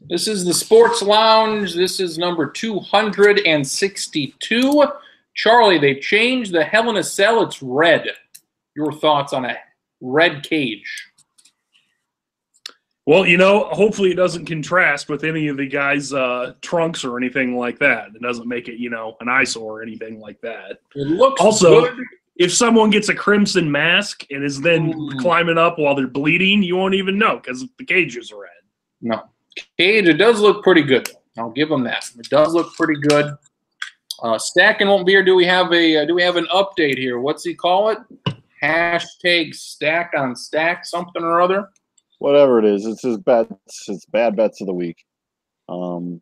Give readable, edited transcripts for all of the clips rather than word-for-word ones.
This is the Sports Lounge. This is number 262. Charlie, they changed the Hell in a Cell. It's red. Your thoughts on a red cage? Well, hopefully it doesn't contrast with any of the guys' trunks or anything like that. It doesn't make it, an eyesore or anything like that. It looks also good. If someone gets a crimson mask and is then climbing up while they're bleeding, you won't even know because the cage is red. No. Cage, it does look pretty good. I'll give them that. It does look pretty good. Stacking won't be here. Do we have an update here? What's he call it? Hashtag stack on stack something or other. Whatever it is, it's his bets. It's bad bets of the week. I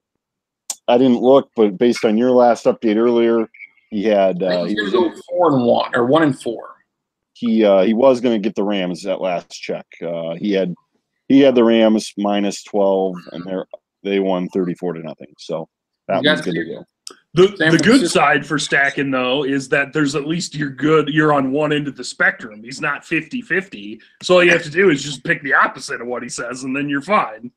didn't look, but based on your last update earlier, he had he was going 4-1 or 1-4. He was going to get the Rams at last check. He had the Rams minus 12, and they won 34-0. So that one's good to go. The good side for stacking, though, is that there's at least you're on one end of the spectrum. He's not 50-50. So all you have to do is just pick the opposite of what he says, and then you're fine.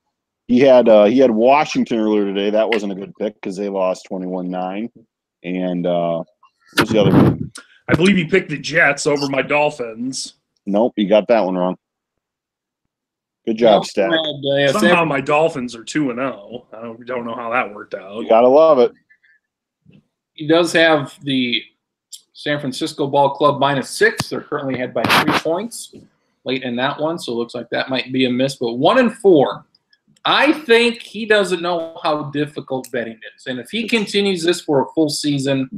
He had Washington earlier today. That wasn't a good pick because they lost 21-9. And what was the other one? I believe he picked the Jets over my Dolphins. Nope, you got that one wrong. Good job, Stack. Somehow my Dolphins are 2-0. I don't know how that worked out. You gotta love it. He does have the San Francisco Ball Club -6. They're currently ahead by 3 points late in that one, so it looks like that might be a miss. But 1-4. I think he doesn't know how difficult betting is. And if he continues this for a full season,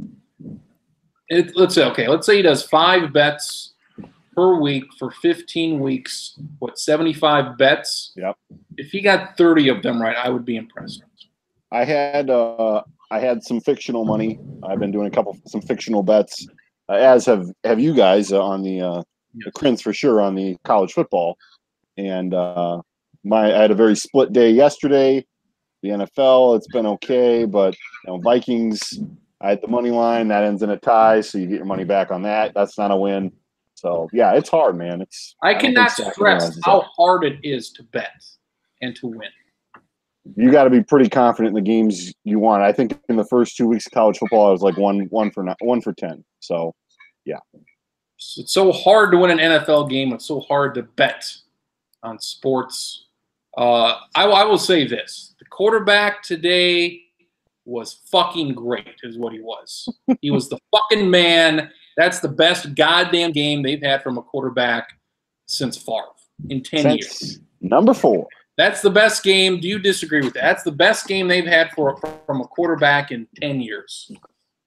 let's say he does 5 bets per week for 15 weeks, 75 bets? Yep. If he got 30 of them right, I would be impressed. I had some fictional money. I've been doing some fictional bets, as have you guys on the Crins for sure on the college football. And I had a very split day yesterday. The NFL, it's been okay, but Vikings, I had the money line that ends in a tie, so you get your money back on that. That's not a win. So yeah, it's hard, man. I cannot stress how hard it is to bet and to win. You got to be pretty confident in the games you want. I think in the first 2 weeks of college football, I was like one for 10. So yeah, it's so hard to win an NFL game. It's so hard to bet on sports. I will say this: the quarterback today was fucking great, is what he was. He was the fucking man. That's the best goddamn game they've had from a quarterback since Favre in 10 years. Number 4. That's the best game. Do you disagree with that? That's the best game they've had from a quarterback in 10 years.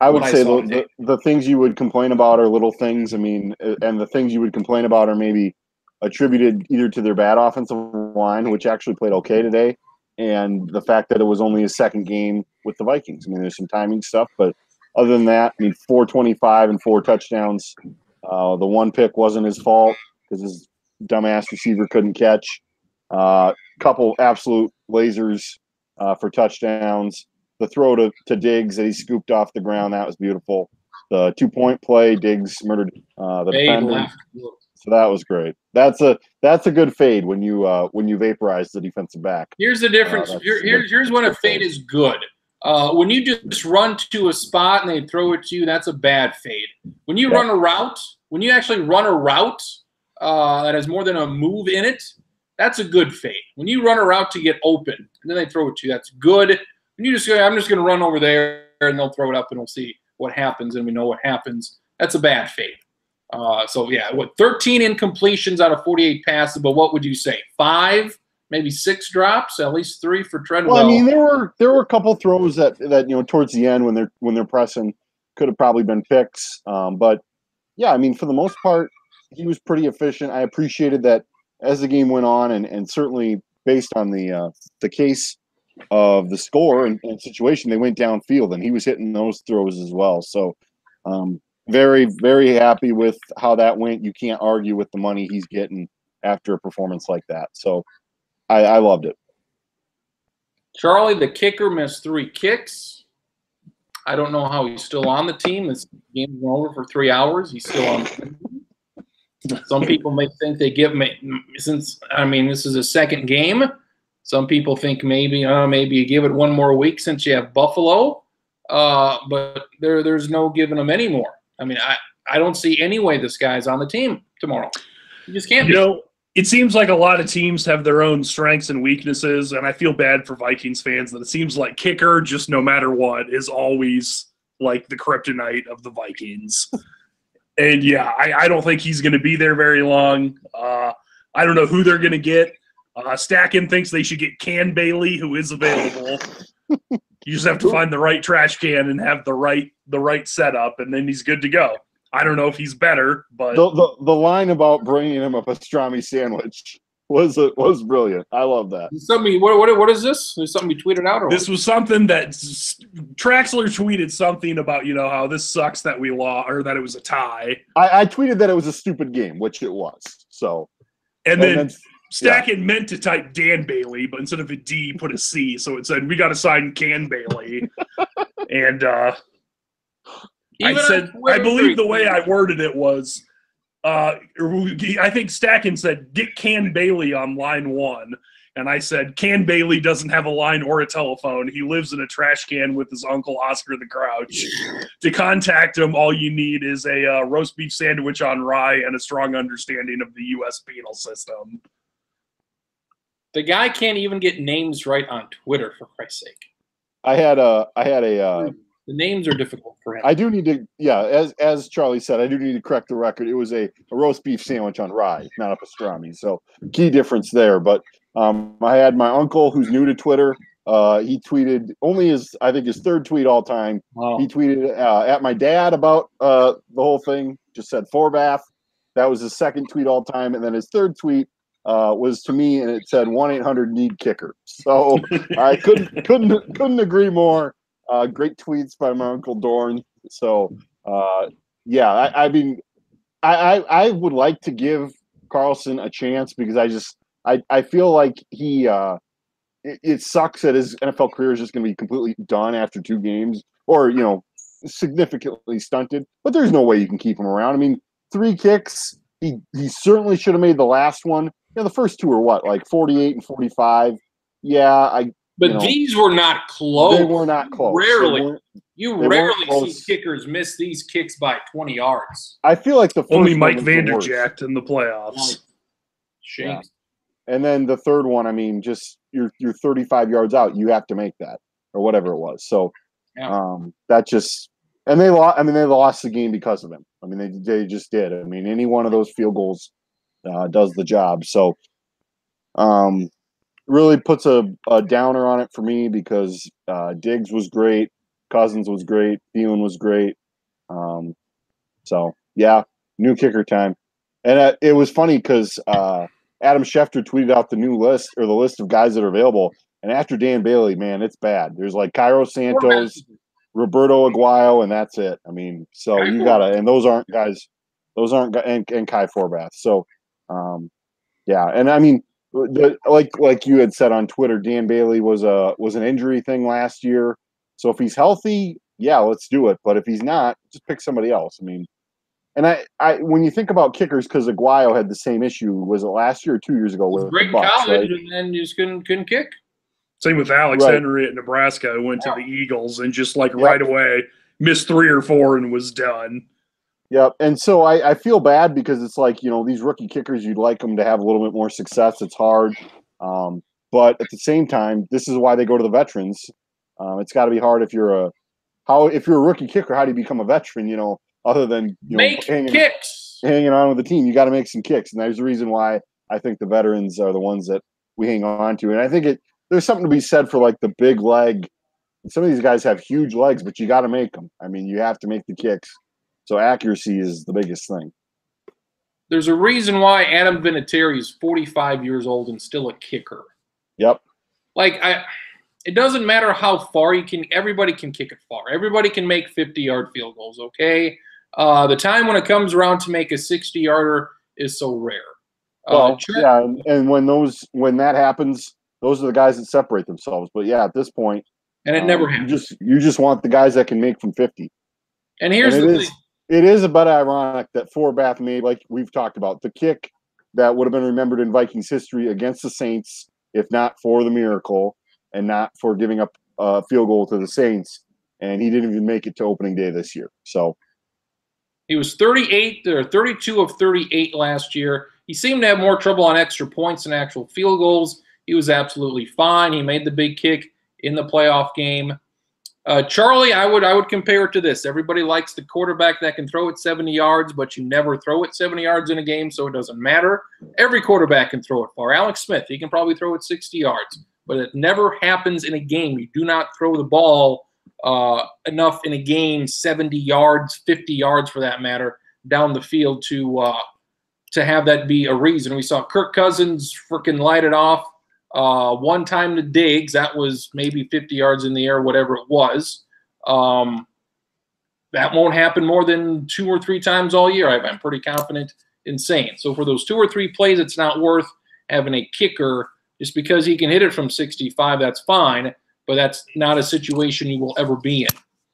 I would say the things you would complain about are little things. I mean, and the things you would complain about are maybe attributed either to their bad offensive line, which actually played okay today, and the fact that it was only his second game with the Vikings. I mean, there's some timing stuff, but other than that, 425 and 4 touchdowns. The one pick wasn't his fault because his dumbass receiver couldn't catch. Couple absolute lasers for touchdowns. The throw to Diggs that he scooped off the ground, that was beautiful. The 2-point play, Diggs murdered the defender. So that was great. That's a good fade when you vaporize the defensive back. Here's the difference. Here's when a fade is good. When you just run to a spot and they throw it to you, that's a bad fade. When you run a route, when you actually run a route that has more than a move in it, that's a good fade. When you run a route to get open and then they throw it to you, that's good. When you just go, I'm just going to run over there and they'll throw it up and we'll see what happens and we know what happens. That's a bad fade. 13 incompletions out of 48 passes, but what would you say? 5, maybe 6 drops, at least 3 for Treadwell. Well, I mean, there were a couple throws that towards the end when they're pressing could have probably been picks. But yeah, I mean, for the most part, he was pretty efficient. I appreciated that as the game went on, and certainly based on the case of the score and situation, they went downfield, and he was hitting those throws as well. So very, very happy with how that went. You can't argue with the money he's getting after a performance like that. So I loved it. Charlie, the kicker, missed 3 kicks. I don't know how he's still on the team. This game's been over for 3 hours. He's still on the team. Some people may think they give him, this is a second game. Some people think maybe you give it one more week since you have Buffalo, but there's no giving them any more. I mean, I don't see any way this guy's on the team tomorrow. You just can't be. It seems like a lot of teams have their own strengths and weaknesses, and I feel bad for Vikings fans that it seems like kicker, just no matter what, is always like the kryptonite of the Vikings. And, yeah, I don't think he's going to be there very long. I don't know who they're going to get. Stackin thinks they should get Can Bailey, who is available. You just have to find the right trash can and have the right setup, and then he's good to go. I don't know if he's better, but the line about bringing him a pastrami sandwich was brilliant. I love that. What is this? Is something you tweeted out? Or this was something that Traxler tweeted something about, how this sucks that we lost or that it was a tie. I tweeted that it was a stupid game, which it was. So, and then Stackin meant to type Dan Bailey, but instead of a D, put a C. So it said we got to sign Can Bailey, and I believe the way I worded it was, I think Stackin said, get Can Bailey on line 1. And I said, Can Bailey doesn't have a line or a telephone. He lives in a trash can with his uncle, Oscar the Grouch. To contact him, all you need is a roast beef sandwich on rye and a strong understanding of the U.S. penal system. The guy can't even get names right on Twitter, for Christ's sake. I had a the names are difficult for him. I do need to, as Charlie said, I do need to correct the record. It was a roast beef sandwich on rye, not a pastrami. So key difference there. But I had my uncle who's new to Twitter. He tweeted only his third tweet all time. Wow. He tweeted at my dad about the whole thing. Just said Forbath. That was his second tweet all time, and then his third tweet was to me, and it said 1-800-NEED-KICKER. So I couldn't agree more. Great tweets by my Uncle Dorn. So, I mean, I would like to give Carlson a chance because I feel like he it sucks that his NFL career is just going to be completely done after 2 games or, significantly stunted. But there's no way you can keep him around. I mean, 3 kicks. He certainly should have made the last one. The first 2 were like 48 and 45. Yeah, But these were not close. They were not close. Rarely see kickers miss these kicks by 20 yards. I feel like the first only Mike Vanderjagt in the playoffs. Shame. Yeah. And then the third one, I mean, just you're 35 yards out, you have to make that or whatever it was. So that just and they lost. I mean, they lost the game because of him. I mean, they just did. I mean, any one of those field goals does the job. So, really puts a downer on it for me because Diggs was great, Cousins was great, Thielen was great. So yeah, new kicker time, and it was funny because Adam Schefter tweeted out the new list or the list of guys that are available, and after Dan Bailey, man, it's bad. There's like Cairo Santos, Roberto Aguayo, and that's it. I mean, so you gotta, and those aren't guys, and Kai Forbath. So yeah, and I mean. Like you had said on Twitter, Dan Bailey was an injury thing last year. So if he's healthy, yeah, let's do it. But if he's not, just pick somebody else. I mean, and I when you think about kickers, because Aguayo had the same issue, was it last year or 2 years ago with great the Bucs, college, right? and then just couldn't kick. Same with Alex Henry at Nebraska, who went to the Eagles and just right away missed 3 or 4 and was done. Yep, and so I feel bad because it's like, these rookie kickers, you'd like them to have a little bit more success. It's hard. But at the same time, this is why they go to the veterans. It's got to be hard if you're a rookie kicker, how do you become a veteran, other than hanging on with the team. You got to make some kicks, and there's a reason why I think the veterans are the ones that we hang on to. And I think there's something to be said for like the big leg. Some of these guys have huge legs, but you got to make them. I mean, you have to make the kicks. So accuracy is the biggest thing. There's a reason why Adam Vinatieri is 45 years old and still a kicker. Yep. It doesn't matter how far you can. Everybody can kick it far. Everybody can make 50-yard field goals. Okay. The time when it comes around to make a 60-yarder is so rare. And when that happens, those are the guys that separate themselves. But yeah, at this point, and it never happens. You just want the guys that can make from 50. And here's the thing. It is a bit ironic that Forbath made, like we've talked about, the kick that would have been remembered in Vikings history against the Saints if not for the miracle and not for giving up a field goal to the Saints. And he didn't even make it to opening day this year. So he was 38 or 32 of 38 last year. He seemed to have more trouble on extra points than actual field goals. He was absolutely fine. He made the big kick in the playoff game. Charlie, I would compare it to this. Everybody likes the quarterback that can throw it 70 yards, but you never throw it 70 yards in a game, so it doesn't matter. Every quarterback can throw it far. Alex Smith, he can probably throw it 60 yards, but it never happens in a game. You do not throw the ball enough in a game, 70 yards, 50 yards for that matter, down the field to have that be a reason. We saw Kirk Cousins freaking light it off. One time to Diggs, that was maybe 50 yards in the air, whatever it was. That won't happen more than 2 or 3 times all year. I'm pretty confident in saying. So for those 2 or 3 plays, it's not worth having a kicker just because he can hit it from 65. That's fine, but that's not a situation you will ever be in.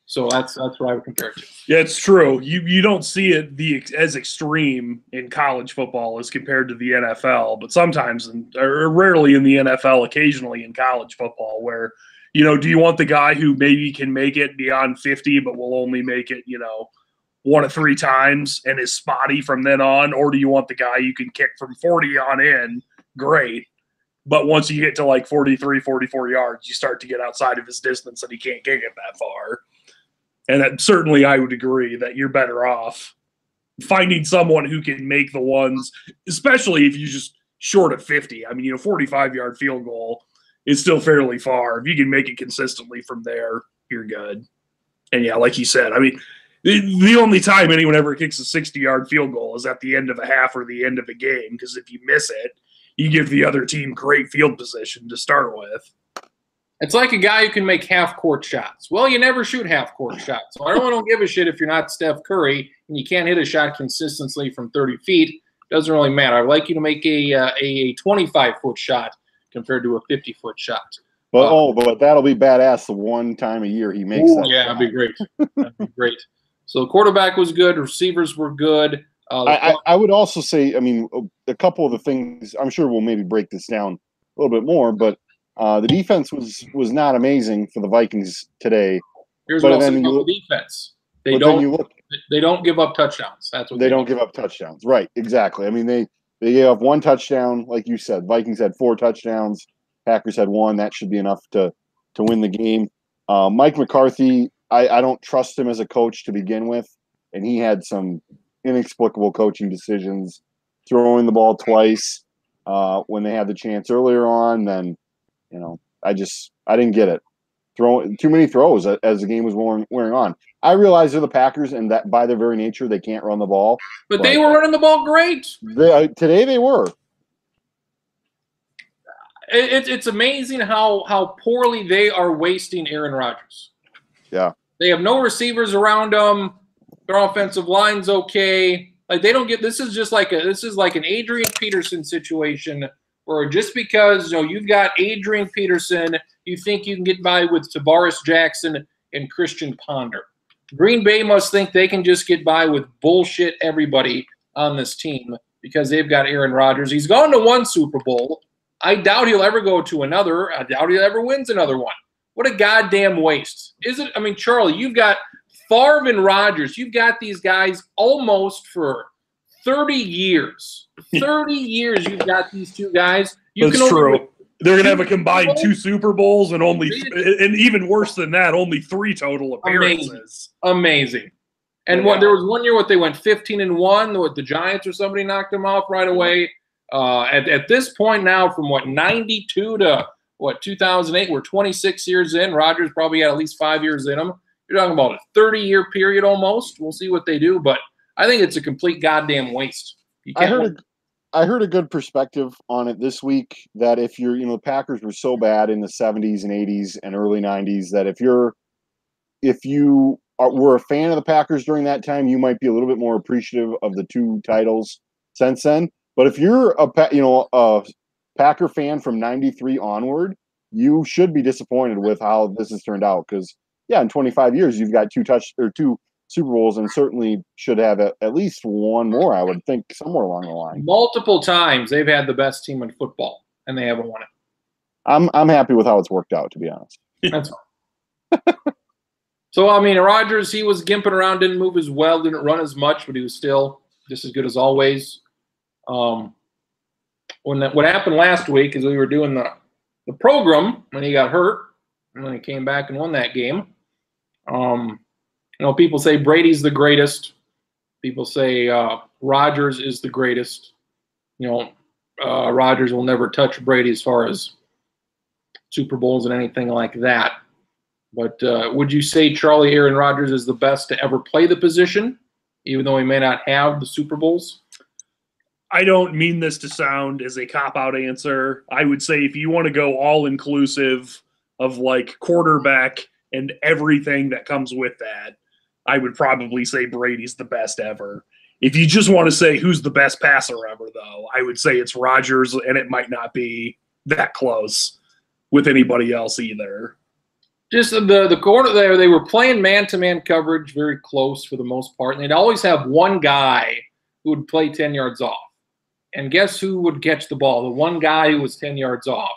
So that's what I would compare it to. Yeah, it's true. You don't see it as extreme in college football as compared to the NFL, but sometimes, or rarely in the NFL, occasionally in college football, where, do you want the guy who maybe can make it beyond 50 but will only make it, 1 to 3 times and is spotty from then on, or do you want the guy you can kick from 40 on in? Great. But once you get to like 43, 44 yards, you start to get outside of his distance and he can't kick it that far. And certainly I would agree that you're better off finding someone who can make the ones, especially if you just short of 50. I mean, 45-yard field goal is still fairly far. If you can make it consistently from there, you're good. And, yeah, like you said, I mean, the only time anyone ever kicks a 60-yard field goal is at the end of a half or the end of a game, because if you miss it, you give the other team great field position to start with. It's like a guy who can make half-court shots. Well, you never shoot half-court shots. So I really don't give a shit if you're not Steph Curry and you can't hit a shot consistently from 30 feet. Doesn't really matter. I'd like you to make a 25-foot shot compared to a 50-foot shot. But that'll be badass the one time a year he makes that. Yeah, that'd be great. That'd be great. So the quarterback was good. Receivers were good. I would also say, I mean, a couple of the things, I'm sure we'll maybe break this down a little bit more, but the defense was not amazing for the Vikings today. Here's what I'll say about the defense. They don't give up touchdowns. That's what they don't give up touchdowns. Right, exactly. I mean, they gave up 1 touchdown, like you said. Vikings had 4 touchdowns. Packers had 1. That should be enough to win the game. Mike McCarthy, I don't trust him as a coach to begin with, and he had some inexplicable coaching decisions, throwing the ball twice when they had the chance earlier on. Then, I didn't get it. Throwing too many throws as the game was wearing on. I realize they're the Packers, and that by their very nature they can't run the ball. But they were running the ball great. Today they were. It's amazing how poorly they are wasting Aaron Rodgers. Yeah. They have no receivers around them. Their offensive line's okay. Like they don't get. This is like an Adrian Peterson situation where just because you've got Adrian Peterson, you think you can get by with Tavares Jackson and Christian Ponder. Green Bay must think they can just get by with bullshit everybody on this team because they've got Aaron Rodgers. He's gone to 1 Super Bowl. I doubt he'll ever go to another. I doubt he'll ever wins another one. What a goddamn waste. Is it? I mean, Charlie, you've got Favre and Rodgers. You've got these guys almost for 30 years. 30 years you've got these 2 guys. That's true. They're going to have a combined 2 Super Bowls and even worse than that, only 3 total appearances. Amazing. And there was one year they went 15-1 with the Giants or somebody knocked them off right away. At this point now, from 92 to 2008, we're 26 years in. Rodgers probably had at least 5 years in him. You're talking about a 30-year period almost. We'll see what they do, but I think it's a complete goddamn waste. I heard a good perspective on it this week that if you're, the Packers were so bad in the 70s and 80s and early 90s that if you were a fan of the Packers during that time, you might be a little bit more appreciative of the 2 titles since then. But if you're a Packer fan from 93 onward, you should be disappointed with how this has turned out because, in 25 years, you've got 2 Super Bowls and certainly should have at least 1 more, I would think, somewhere along the line. Multiple times they've had the best team in football, and they haven't won it. I'm happy with how it's worked out, to be honest. That's all. So, I mean, Rodgers, he was gimping around, didn't move as well, didn't run as much, but he was still just as good as always. What happened last week is we were doing the program when he got hurt, and then he came back and won that game. People say Brady's the greatest. People say Rodgers is the greatest. Rodgers will never touch Brady as far as Super Bowls and anything like that. But would you say Charlie Aaron Rodgers is the best to ever play the position, even though he may not have the Super Bowls? I don't mean this to sound as a cop-out answer. I would say if you want to go all-inclusive of like quarterback and everything that comes with that, I would probably say Brady's the best ever. If you just want to say who's the best passer ever, though, I would say it's Rodgers, and it might not be that close with anybody else either. Just the corner there, they were playing man-to-man coverage very close for the most part, and they'd always have one guy who would play 10 yards off. And guess who would catch the ball? The one guy who was 10 yards off.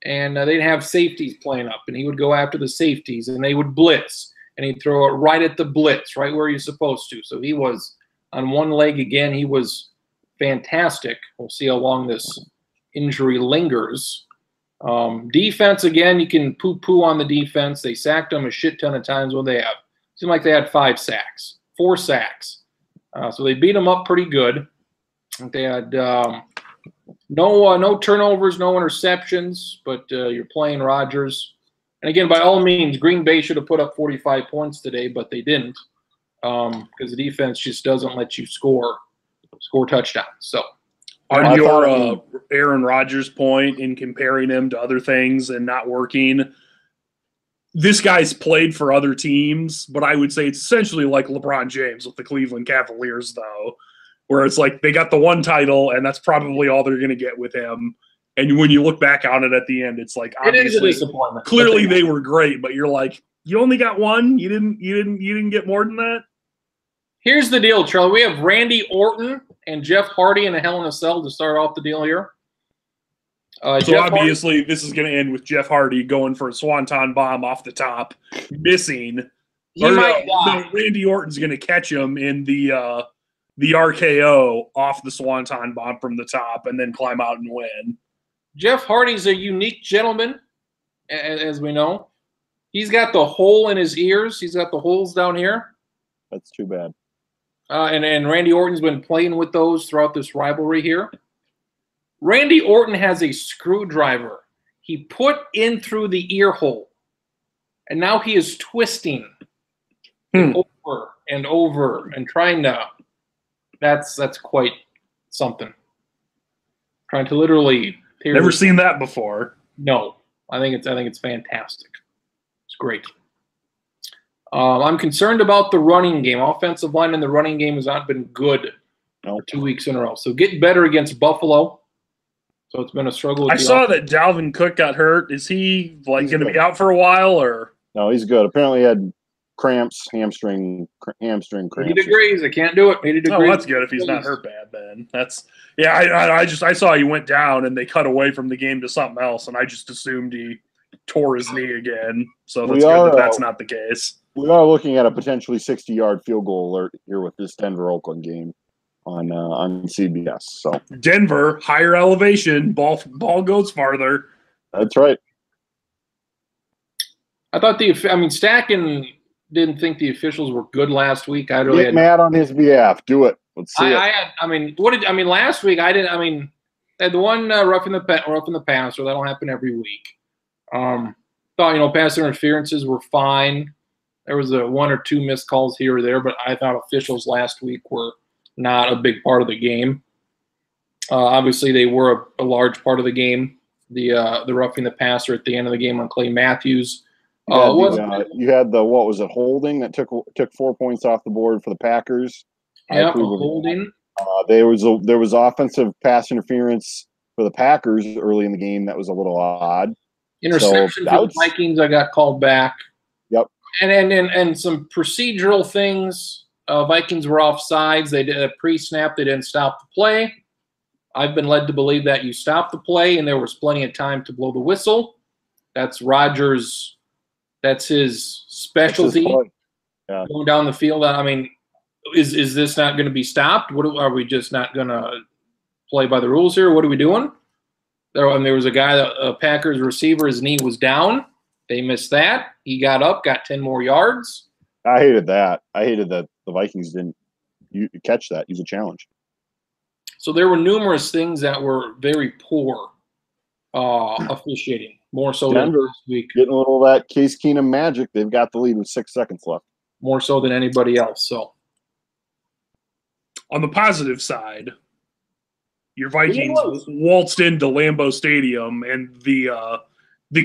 And they'd have safeties playing up, and he would go after the safeties, and they would blitz, and he'd throw it right at the blitz, right where you're supposed to. So he was on one leg again. He was fantastic. We'll see how long this injury lingers. Defense, again, you can poo-poo on the defense. They sacked them a shit ton of times when they have. It seemed like they had 4 sacks. So they beat them up pretty good. They had no turnovers, no interceptions, but you're playing Rodgers. And again, by all means, Green Bay should have put up 45 points today, but they didn't because the defense just doesn't let you score touchdowns. So on your Aaron Rodgers point in comparing him to other things and not working, this guy's played for other teams, but I would say it's essentially like LeBron James with the Cleveland Cavaliers, though, where it's like they got the one title, and that's probably all they're going to get with him. And when you look back on it at the end, it's like obviously, clearly they were great, but you're like, you only got one. You didn't get more than that. Here's the deal, Charlie. We have Randy Orton and Jeff Hardy in a Hell in a Cell to start off the deal here. So obviously, this is going to end with Jeff Hardy going for a swanton bomb off the top, missing. Randy Orton's going to catch him in the RKO off the swanton bomb from the top, and then climb out and win. Jeff Hardy's a unique gentleman, as we know. He's got the hole in his ears. He's got the holes down here. That's too bad. And Randy Orton's been playing with those throughout this rivalry here. Randy Orton has a screwdriver he put in through the ear hole, and now he is twisting over and over and trying to. That's quite something. Trying to literally. Never seen that before. No, I think it's fantastic. It's great. I'm concerned about the running game. Offensive line in the running game has not been good for 2 weeks in a row. So getting better against Buffalo. So it's been a struggle. I saw that Dalvin Cook got hurt. Is he going to be out for a while, or? No, he's good. Apparently, he had cramps, hamstring cramps. 80 degrees. I can't do it. 80 degrees. Oh, that's good if he's not hurt bad. Then I saw he went down and they cut away from the game to something else, and I just assumed he tore his knee again. So that's good that's not the case. We are looking at a potentially 60-yard field goal alert here with this Denver-Oakland game on CBS. So Denver, higher elevation, ball goes farther. That's right. I thought Stacken didn't think the officials were good last week. I really get mad on his behalf. Do it. Let's see last week I didn't. Had the one roughing the passer. That'll happen every week. Thought pass interferences were fine. There was a 1 or 2 missed calls here or there, but I thought officials last week were not a big part of the game. Obviously, they were a large part of the game. The roughing the passer at the end of the game on Clay Matthews. You had the holding that took 4 points off the board for the Packers. Yeah, holding. There was offensive pass interference for the Packers early in the game that was a little odd. Interception for the Vikings, I got called back. Yep. And some procedural things. Vikings were offsides. They did a pre-snap. They didn't stop the play. I've been led to believe that you stopped the play and there was plenty of time to blow the whistle. That's Rodgers. That's his specialty. Going down the field. I mean, is this not going to be stopped? Are we just not going to play by the rules here? What are we doing? There was a guy, a Packers receiver, his knee was down. They missed that. He got up, got 10 more yards. I hated that. I hated that the Vikings didn't catch that. Use a challenge. So there were numerous things that were very poor officiating, more so Denver, than last week. Getting a little of that Case Keenum magic. They've got the lead with 6 seconds left. More so than anybody else. So, on the positive side, your Vikings waltzed into Lambeau Stadium and the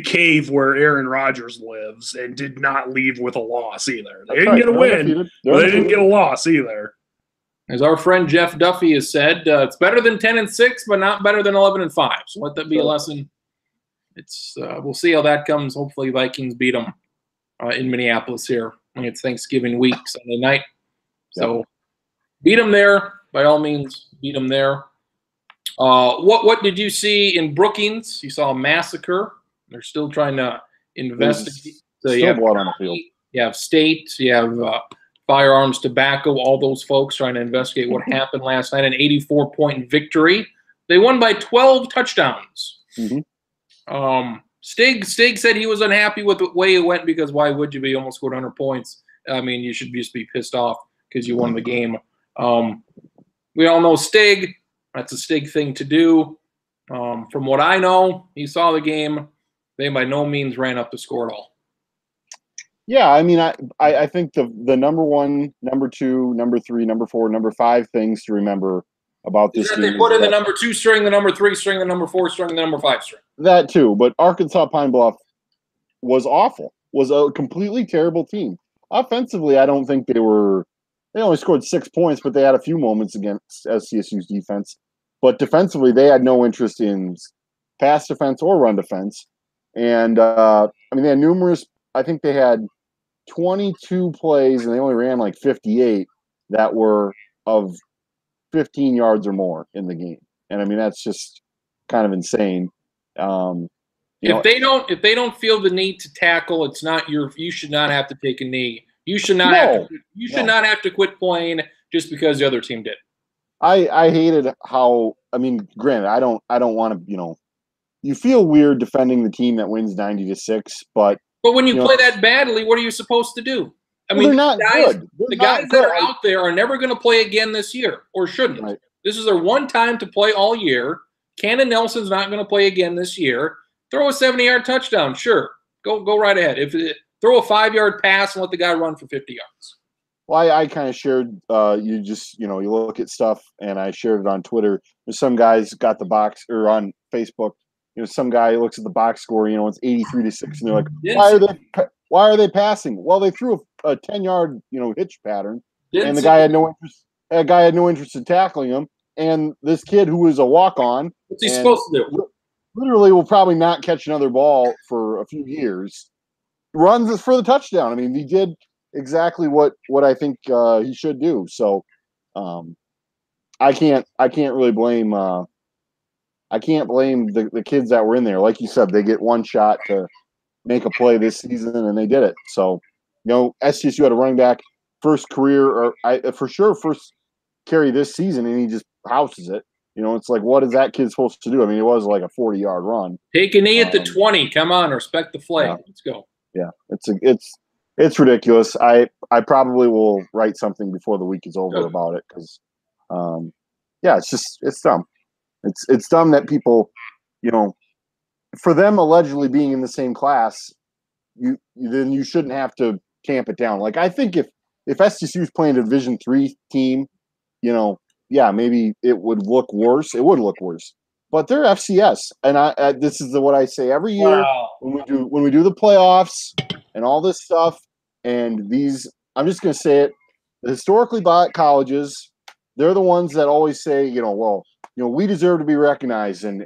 cave where Aaron Rodgers lives and did not leave with a loss either. They didn't get a win, but they didn't get a loss either. As our friend Jeff Duffy has said, it's better than 10-6, but not better than 11-5. So let that be a lesson. It's we'll see how that comes. Hopefully, Vikings beat them in Minneapolis here. I mean, it's Thanksgiving week, Sunday night. So beat them there. By all means, beat them there. What did you see in Brookings? You saw a massacre. They're still trying to investigate. So you have blood on the field. You have state. You have firearms, tobacco. All those folks trying to investigate what happened last night. An 84-point victory. They won by 12 touchdowns. Mm-hmm. Stig said he was unhappy with the way it went because why would you be? Almost scored 100 points. I mean, you should just be pissed off because you won the game. We all know Stig. That's a Stig thing to do. From what I know, he saw the game. They by no means ran up the score at all. Yeah, I mean, I think the number 1, number 2, number 3, number 4, number 5 things to remember about this game. They put in the number 2 string, the number 3 string, the number 4 string, the number 5 string. That too, but Arkansas Pine Bluff was awful. Was a completely terrible team. Offensively, I don't think they only scored 6 points, but they had a few moments against SCSU's defense. But defensively, they had no interest in pass defense or run defense. And, I mean, they had numerous – I think they had 22 plays, and they only ran like 58 that were of 15 yards or more in the game. And, I mean, that's just kind of insane. If they don't feel the need to tackle, it's not you should not have to take a knee. You should not not have to quit playing just because the other team did. I hated how, I mean, granted, I don't want to, you feel weird defending the team that wins 90-6, but when you play that badly, what are you supposed to do? I mean, they're not good. The guys that are out there are never going to play again this year, or shouldn't. Right. This is their one time to play all year. Cannon Nelson's not going to play again this year. Throw a 70-yard touchdown, sure. Go right ahead. Throw a 5-yard pass and let the guy run for 50 yards. Well, I kind of shared, you look at stuff, and I shared it on Twitter. There's some guys got the box, or on Facebook, some guy looks at the box score, it's 83-6, and they're like, why are they passing? Well, they threw a 10-yard, hitch pattern, and the guy had no interest. That guy had no interest in tackling him, and this kid who was a walk-on, what's he supposed to do? Literally will probably not catch another ball for a few years. Runs for the touchdown. I mean, he did exactly what I think he should do. So I can't really blame I can't blame the kids that were in there. Like you said, they get one shot to make a play this season, and they did it. So SCSU had a running back first carry this season, and he just houses it. It's like, what is that kid supposed to do? I mean, it was like a 40-yard run. Take a knee at the 20. Come on, respect the flag. Yeah. Let's go. Yeah, it's ridiculous. I probably will write something before the week is over about it because, it's dumb. It's dumb that people, for them allegedly being in the same class, then you shouldn't have to tamp it down. Like, I think if SCSU is playing a Division III team, maybe it would look worse. It would look worse. But they're FCS, and this is what I say every year when we do the playoffs and all this stuff. And these, I'm just going to say it: the historically black colleges, they're the ones that always say, we deserve to be recognized, and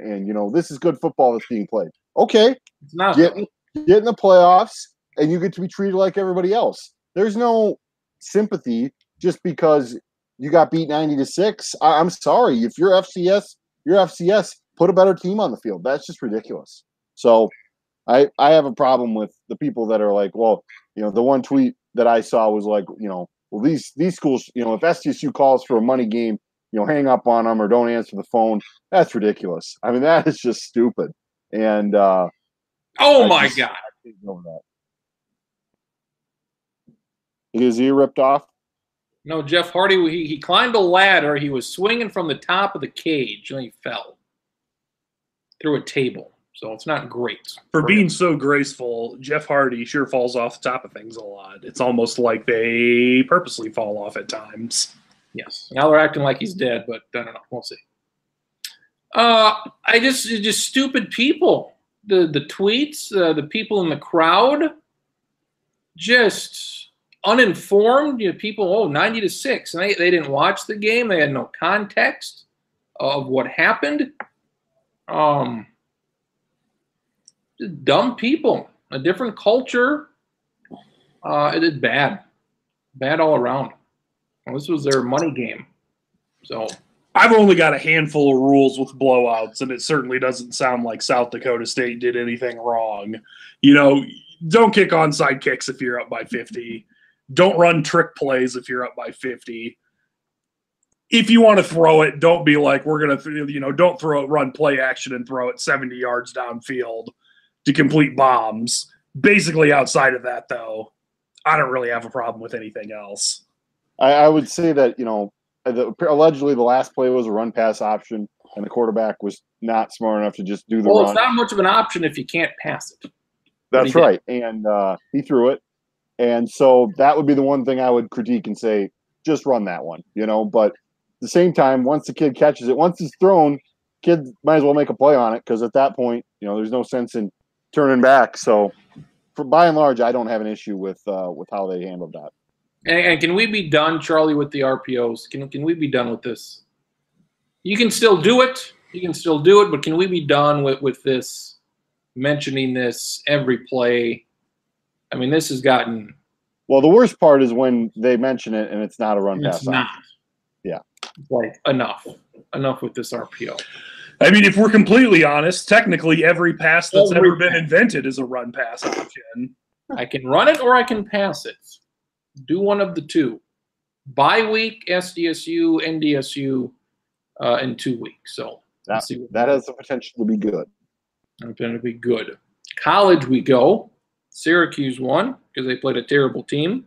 this is good football that's being played. Okay, it's not get in the playoffs, and you get to be treated like everybody else. There's no sympathy just because you got beat 90-6. I'm sorry, if you're FCS. You're FCS. Put a better team on the field. That's just ridiculous. So I have a problem with the people that are like, well, the one tweet that I saw was like, well, these schools, if SDSU calls for a money game, hang up on them or don't answer the phone. That's ridiculous. I mean, that is just stupid. And oh my God. His ear ripped off? No, Jeff Hardy, he climbed a ladder. He was swinging from the top of the cage, and he fell through a table. So it's not great. For being so graceful, Jeff Hardy sure falls off the top of things a lot. It's almost like they purposely fall off at times. Yes. Now they're acting like he's dead, but I don't know. We'll see. Just stupid people. The tweets, the people in the crowd, just uninformed. People, 90-6. And they didn't watch the game. They had no context of what happened. Just dumb people. A different culture. It is bad. Bad all around. Well, this was their money game. So I've only got a handful of rules with blowouts, and it certainly doesn't sound like South Dakota State did anything wrong. Don't kick onside kicks if you're up by 50. Don't run trick plays if you're up by 50. If you want to throw it, don't be like, we're going to, don't throw it, run play action and throw it 70 yards downfield to complete bombs. Basically, outside of that, though, I don't really have a problem with anything else. I would say that, allegedly the last play was a run-pass option, and the quarterback was not smart enough to just do the run. Well, it's not much of an option if you can't pass it. That's right. And he threw it. And so that would be the one thing I would critique and say, just run that one, But at the same time, once the kid catches it, once it's thrown, kid might as well make a play on it because at that point, there's no sense in turning back. So by and large, I don't have an issue with how they handled that. And can we be done, Charlie, with the RPOs? Can we be done with this? You can still do it. But can we be done with this, mentioning this every play? I mean, this has gotten – well, the worst part is when they mention it and it's not a run pass. It's not. Yeah. Like, enough with this RPO. I mean, if we're completely honest, technically every pass that's ever been invented is a run pass option. I can run it or I can pass it. Do one of the two. Bye week, SDSU, NDSU in 2 weeks. So that has the potential to be good. It's going to be good. College we go. Syracuse won because they played a terrible team.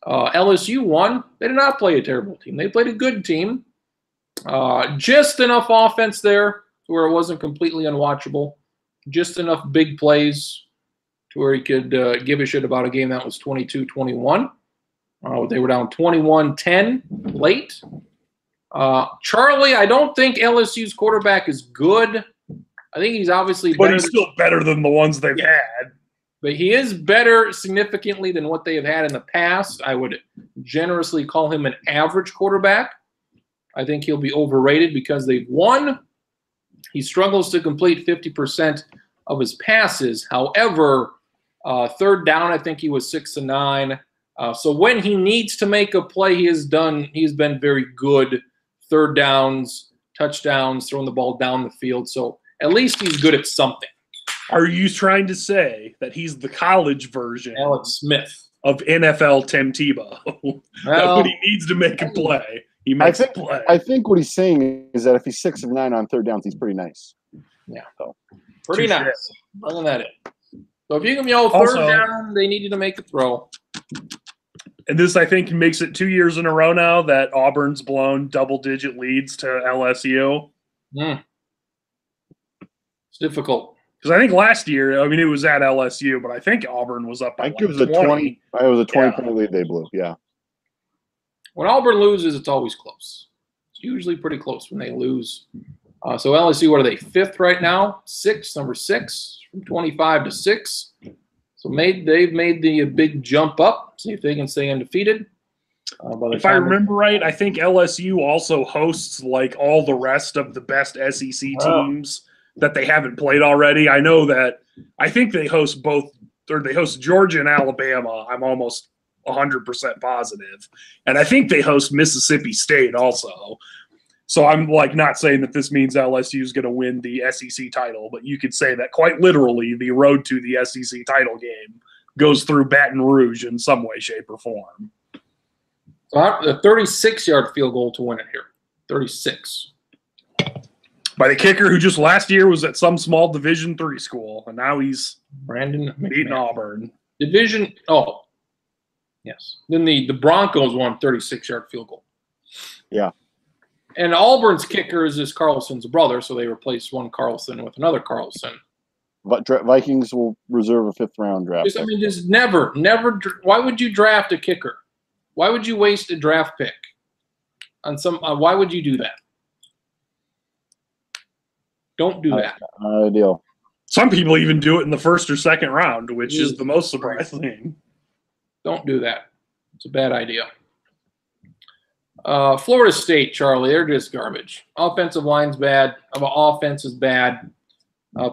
LSU won. They did not play a terrible team. They played a good team. Just enough offense there to where it wasn't completely unwatchable. Just enough big plays to where he could give a shit about a game that was 22-21. They were down 21-10 late. Charlie, I don't think LSU's quarterback is good. I think he's obviously better. But he's still better than the ones they've had. But he is better significantly than what they have had in the past. I would generously call him an average quarterback. I think he'll be overrated because they've won. He struggles to complete 50% of his passes. However, third down, I think he was 6-9. So when he needs to make a play, he's been very good. Third downs, touchdowns, throwing the ball down the field. So at least he's good at something. Are you trying to say that he's the college version Alex Smith of NFL Tim Tebow? That when he needs to make a play, he makes a play. I think what he's saying is that if he's 6-9 on third downs, he's pretty nice. Yeah. So pretty nice. Bringing that in. So if you can yell third down, they need you to make a throw. And this, I think, makes it 2 years in a row now that Auburn's blown double-digit leads to LSU. It's difficult. Because I think last year, it was at LSU, but I think Auburn was up. I think it was a 20. It was a 20-point lead they blew. Yeah. When Auburn loses, it's always close. It's usually pretty close when they lose. So LSU, what are they? 5th right now? Number 6, from 25-6. So they've made the big jump up. See if they can stay undefeated. If I remember right, I think LSU also hosts like all the rest of the best SEC teams that they haven't played already. I know that I think they host they host Georgia and Alabama. I'm almost 100% positive. And I think they host Mississippi State also. So I'm like not saying that this means LSU is going to win the SEC title, but you could say that quite literally the road to the SEC title game goes through Baton Rouge in some way, shape, or form. So a 36-yard field goal to win it here. 36. By the kicker who just last year was at some small Division III school, and now he's Brandon beating Auburn. Yes. Then the Broncos won 36-yard field goal. Yeah. And Auburn's kicker is this Carlson's brother, so they replaced one Carlson with another Carlson. But Vikings will reserve a 5th-round draft. Just never. Why would you draft a kicker? Why would you waste a draft pick on some? Why would you do that? Don't do that. Not ideal. Some people even do it in the 1st or 2nd round, which is the most surprising. Don't do that. It's a bad idea. Florida State, Charlie, they're just garbage. Offensive line's bad. Offense is bad.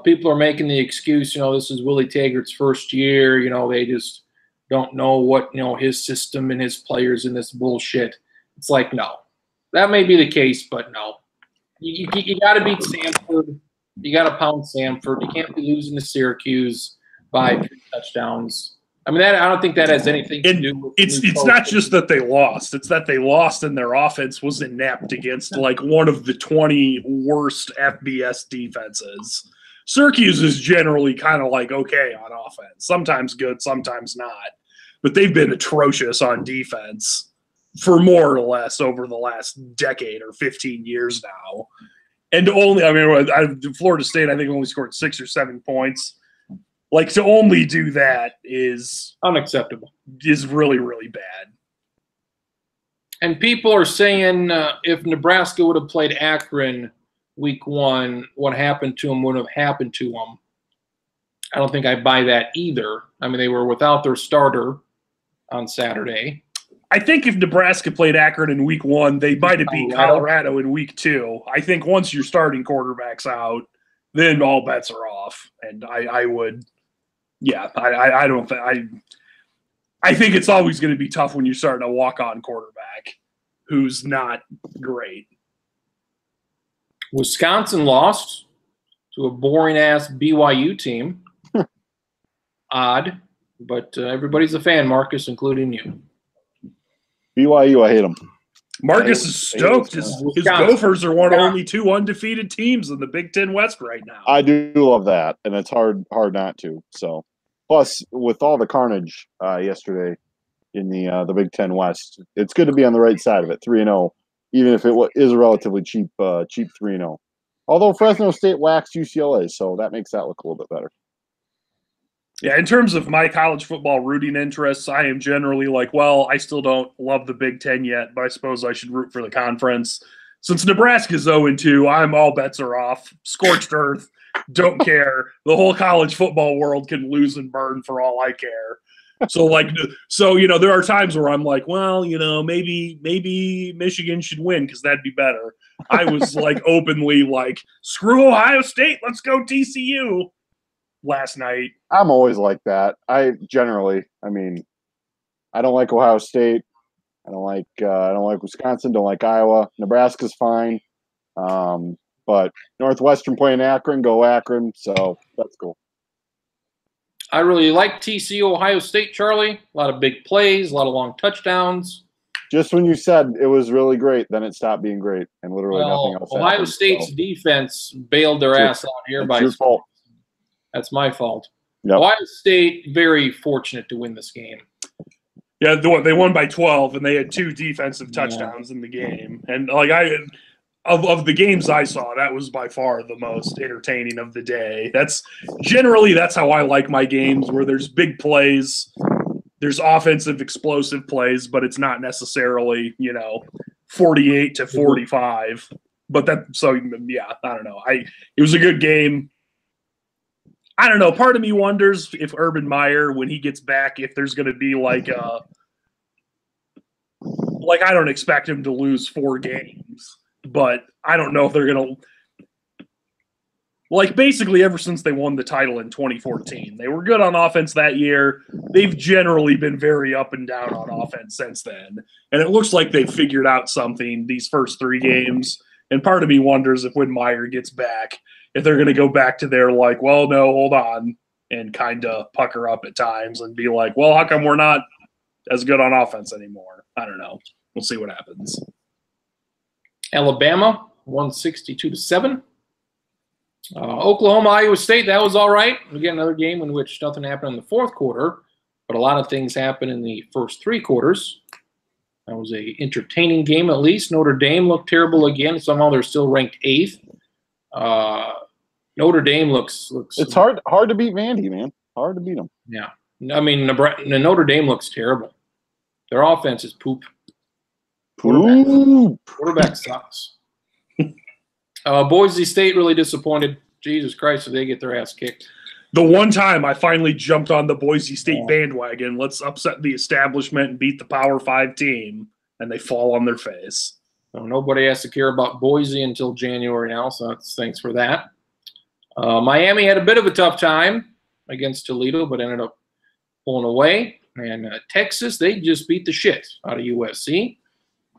People are making the excuse, this is Willie Taggart's first year. They just don't know what, his system and his players and this bullshit. It's like, no. That may be the case, but no. You got to beat Samford. You got to pound Samford. You can't be losing to Syracuse by 3 touchdowns. I don't think that has anything to do with it's not just that they lost. It's that they lost and their offense was inept against like one of the 20 worst FBS defenses. Syracuse is generally kind of like okay on offense. Sometimes good, sometimes not. But they've been atrocious on defense for more or less over the last decade or 15 years now. And Florida State, I think, only scored 6 or 7 points. Like, to only do that is unacceptable. Is really, really bad. And people are saying if Nebraska would have played Akron week 1, what happened to them would have happened to them. I don't think I buy that either. They were without their starter on Saturday. I think if Nebraska played Akron in week 1, they might have beat Colorado in week 2. I think once your starting quarterback's out, then all bets are off. And I would – yeah, I don't think I think it's always going to be tough when you're starting a walk-on quarterback who's not great. Wisconsin lost to a boring-ass BYU team. Odd, but everybody's a fan, Marcus, including you. BYU, I hate them. Marcus is stoked. His Gophers are one of only 2 undefeated teams in the Big Ten West right now. I do love that, and it's hard not to. So, plus with all the carnage yesterday in the Big Ten West, it's good to be on the right side of it. 3-0, even if it is a relatively cheap 3-0. Although Fresno State waxed UCLA, so that makes that look a little bit better. Yeah, in terms of my college football rooting interests, I am generally like, well, I still don't love the Big Ten yet, but I suppose I should root for the conference. Since Nebraska's 0-2, I'm all bets are off. Scorched earth, don't care. The whole college football world can lose and burn for all I care. So there are times where I'm like, well, maybe Michigan should win because that'd be better. I was like openly like, screw Ohio State, let's go TCU. Last night. I'm always like that. I don't like Ohio State. I don't like Wisconsin. Don't like Iowa. Nebraska's fine. But Northwestern playing Akron, go Akron. So that's cool. I really like TCU, Ohio State, Charlie. A lot of big plays, a lot of long touchdowns. Just when you said it was really great, then it stopped being great, and literally nothing else. Ohio State's defense bailed their ass out here by your fault. That's my fault. Yep. Ohio State, very fortunate to win this game. Yeah, they won by 12, and they had 2 defensive touchdowns in the game. And of the games I saw, that was by far the most entertaining of the day. That's how I like my games, where there's big plays, there's offensive explosive plays, but it's not necessarily 48-45. But I don't know. It was a good game. I don't know. Part of me wonders if Urban Meyer, when he gets back, if there's going to be I don't expect him to lose 4 games, but I don't know if they're going to basically ever since they won the title in 2014, they were good on offense that year. They've generally been very up and down on offense since then. And it looks like they figured out something these first 3 games. And part of me wonders if when Meyer gets back, if they're going to go back to their like, well, no, hold on, and kind of pucker up at times and be like, well, how come we're not as good on offense anymore? I don't know. We'll see what happens. Alabama, 162-7. Oklahoma, Iowa State, that was all right. Again, another game in which nothing happened in the fourth quarter, but a lot of things happened in the first three quarters. That was a entertaining game, at least. Notre Dame looked terrible again. Somehow they're still ranked 8th. Notre Dame looks. It's hard to beat Vandy, man. Hard to beat them. Yeah, I mean, Notre Dame looks terrible. Their offense is poop. Quarterback sucks. Boise State really disappointed. Jesus Christ, if they get their ass kicked. The one time I finally jumped on the Boise State bandwagon, let's upset the establishment and beat the Power 5 team, and they fall on their face. So nobody has to care about Boise until January now, so thanks for that. Miami had a bit of a tough time against Toledo, but ended up pulling away. And Texas, they just beat the shit out of USC.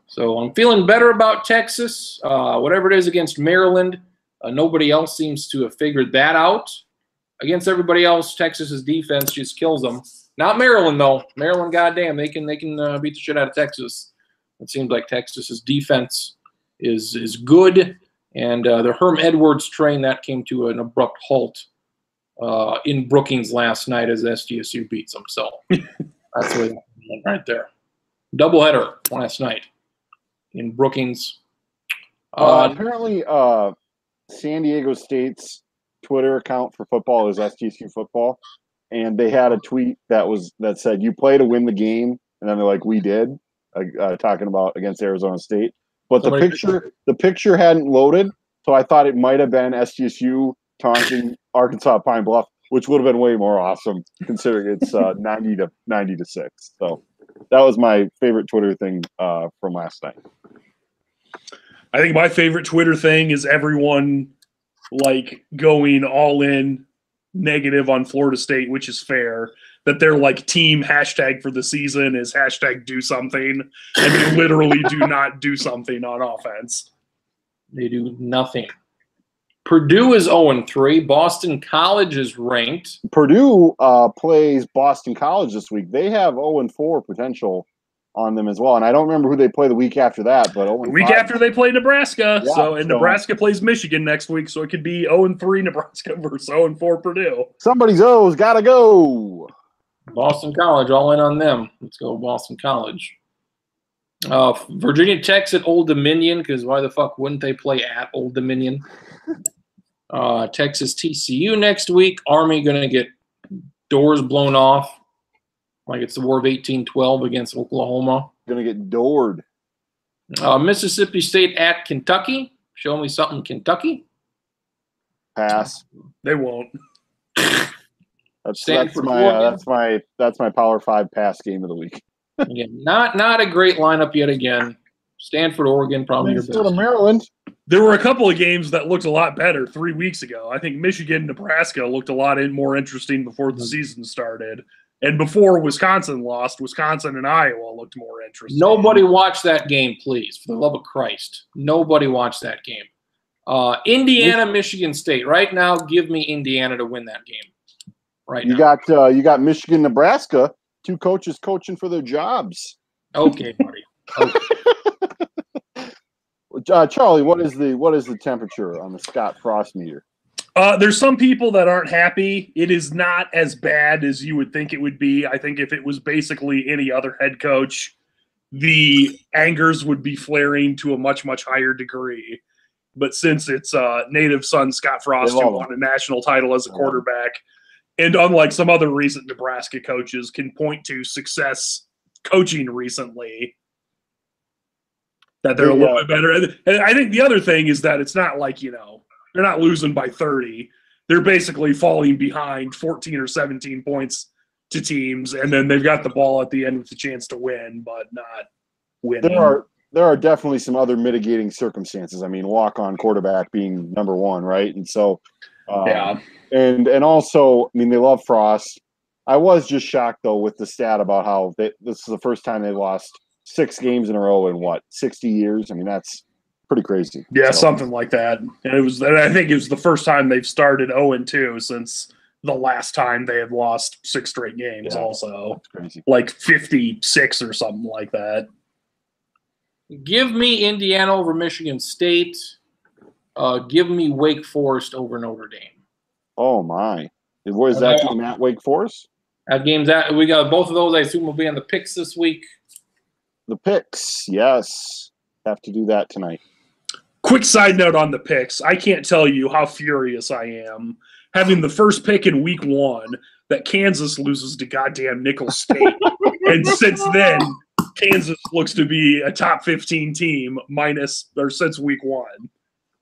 So I'm feeling better about Texas. Whatever it is against Maryland, nobody else seems to have figured that out. Against everybody else, Texas's defense just kills them. Not Maryland, though. Maryland, goddamn, they can beat the shit out of Texas. It seems like Texas's defense is good, and the Herm Edwards train, that came to an abrupt halt in Brookings last night as SDSU beats them. So that's what right there. Doubleheader last night in Brookings. Apparently, San Diego State's Twitter account for football is SDSU football, and they had a tweet that said, "You play to win the game," and then they're like, "We did," talking about against Arizona State. But the picture hadn't loaded, so I thought it might have been SDSU taunting Arkansas Pine Bluff, which would have been way more awesome considering it's 90-6. So that was my favorite Twitter thing from last night. I think my favorite Twitter thing is everyone like going all in negative on Florida State, which is fair. That their like team hashtag for the season is hashtag do something, and they literally do not do something on offense. They do nothing. Purdue is 0-3. Boston College is ranked. Purdue plays Boston College this week. They have 0-4 potential on them as well. And I don't remember who they play the week after that, but 0-5. The week after they play Nebraska. Yeah, Nebraska plays Michigan next week, so it could be 0-3 Nebraska versus 0-4 Purdue. Somebody's O's got to go. Boston College, all in on them. Let's go Boston College. Virginia Tech's at Old Dominion, because why the fuck wouldn't they play at Old Dominion? Texas TCU next week. Army going to get doors blown off like it's the War of 1812 against Oklahoma. Going to get doored. Mississippi State at Kentucky. Show me something, Kentucky. Pass. They won't. That's my Power 5 pass game of the week. Again, not a great lineup yet again. Stanford, Oregon, probably your best. Maryland. There were a couple of games that looked a lot better 3 weeks ago. I think Michigan, Nebraska looked a lot more interesting before the season started. And before Wisconsin lost, Wisconsin and Iowa looked more interesting. Nobody watched that game, please. For the love of Christ. Nobody watched that game. Indiana, Michigan State. Right now, give me Indiana to win that game. Right now. You got Michigan, Nebraska. Two coaches coaching for their jobs. Okay, buddy. Okay. Charlie, what is the temperature on the Scott Frost meter? There's some people that aren't happy. It is not as bad as you would think it would be. I think if it was basically any other head coach, the angers would be flaring to a much, much higher degree. But since it's native son Scott Frost who won a national title as a quarterback, and unlike some other recent Nebraska coaches can point to success coaching recently, that they're a little bit better. And I think the other thing is that it's not like, they're not losing by 30. They're basically falling behind 14 or 17 points to teams, and then they've got the ball at the end with the chance to win, but not winning. There are definitely some other mitigating circumstances. I mean, walk-on quarterback being number one, right? And so And also, I mean, they love Frost. I was just shocked, though, with the stat about how this is the first time they lost 6 games in a row in, 60 years? I mean, that's Pretty crazy. Yeah, So, something like that. And I think it was the first time they've started 0-2 since the last time they had lost 6 straight games. Yeah, also, that's crazy. like 56 or something like that. Give me Indiana over Michigan State. Give me Wake Forest over Notre Dame. Oh my! What is that team at Wake Forest? That game's at. We got both of those. I assume will be on the picks this week. The picks, yes. Have to do that tonight. Quick side note on the picks. I can't tell you how furious I am having the first pick in week 1 that Kansas loses to goddamn Nicholls State. And since then, Kansas looks to be a top 15 team since week 1.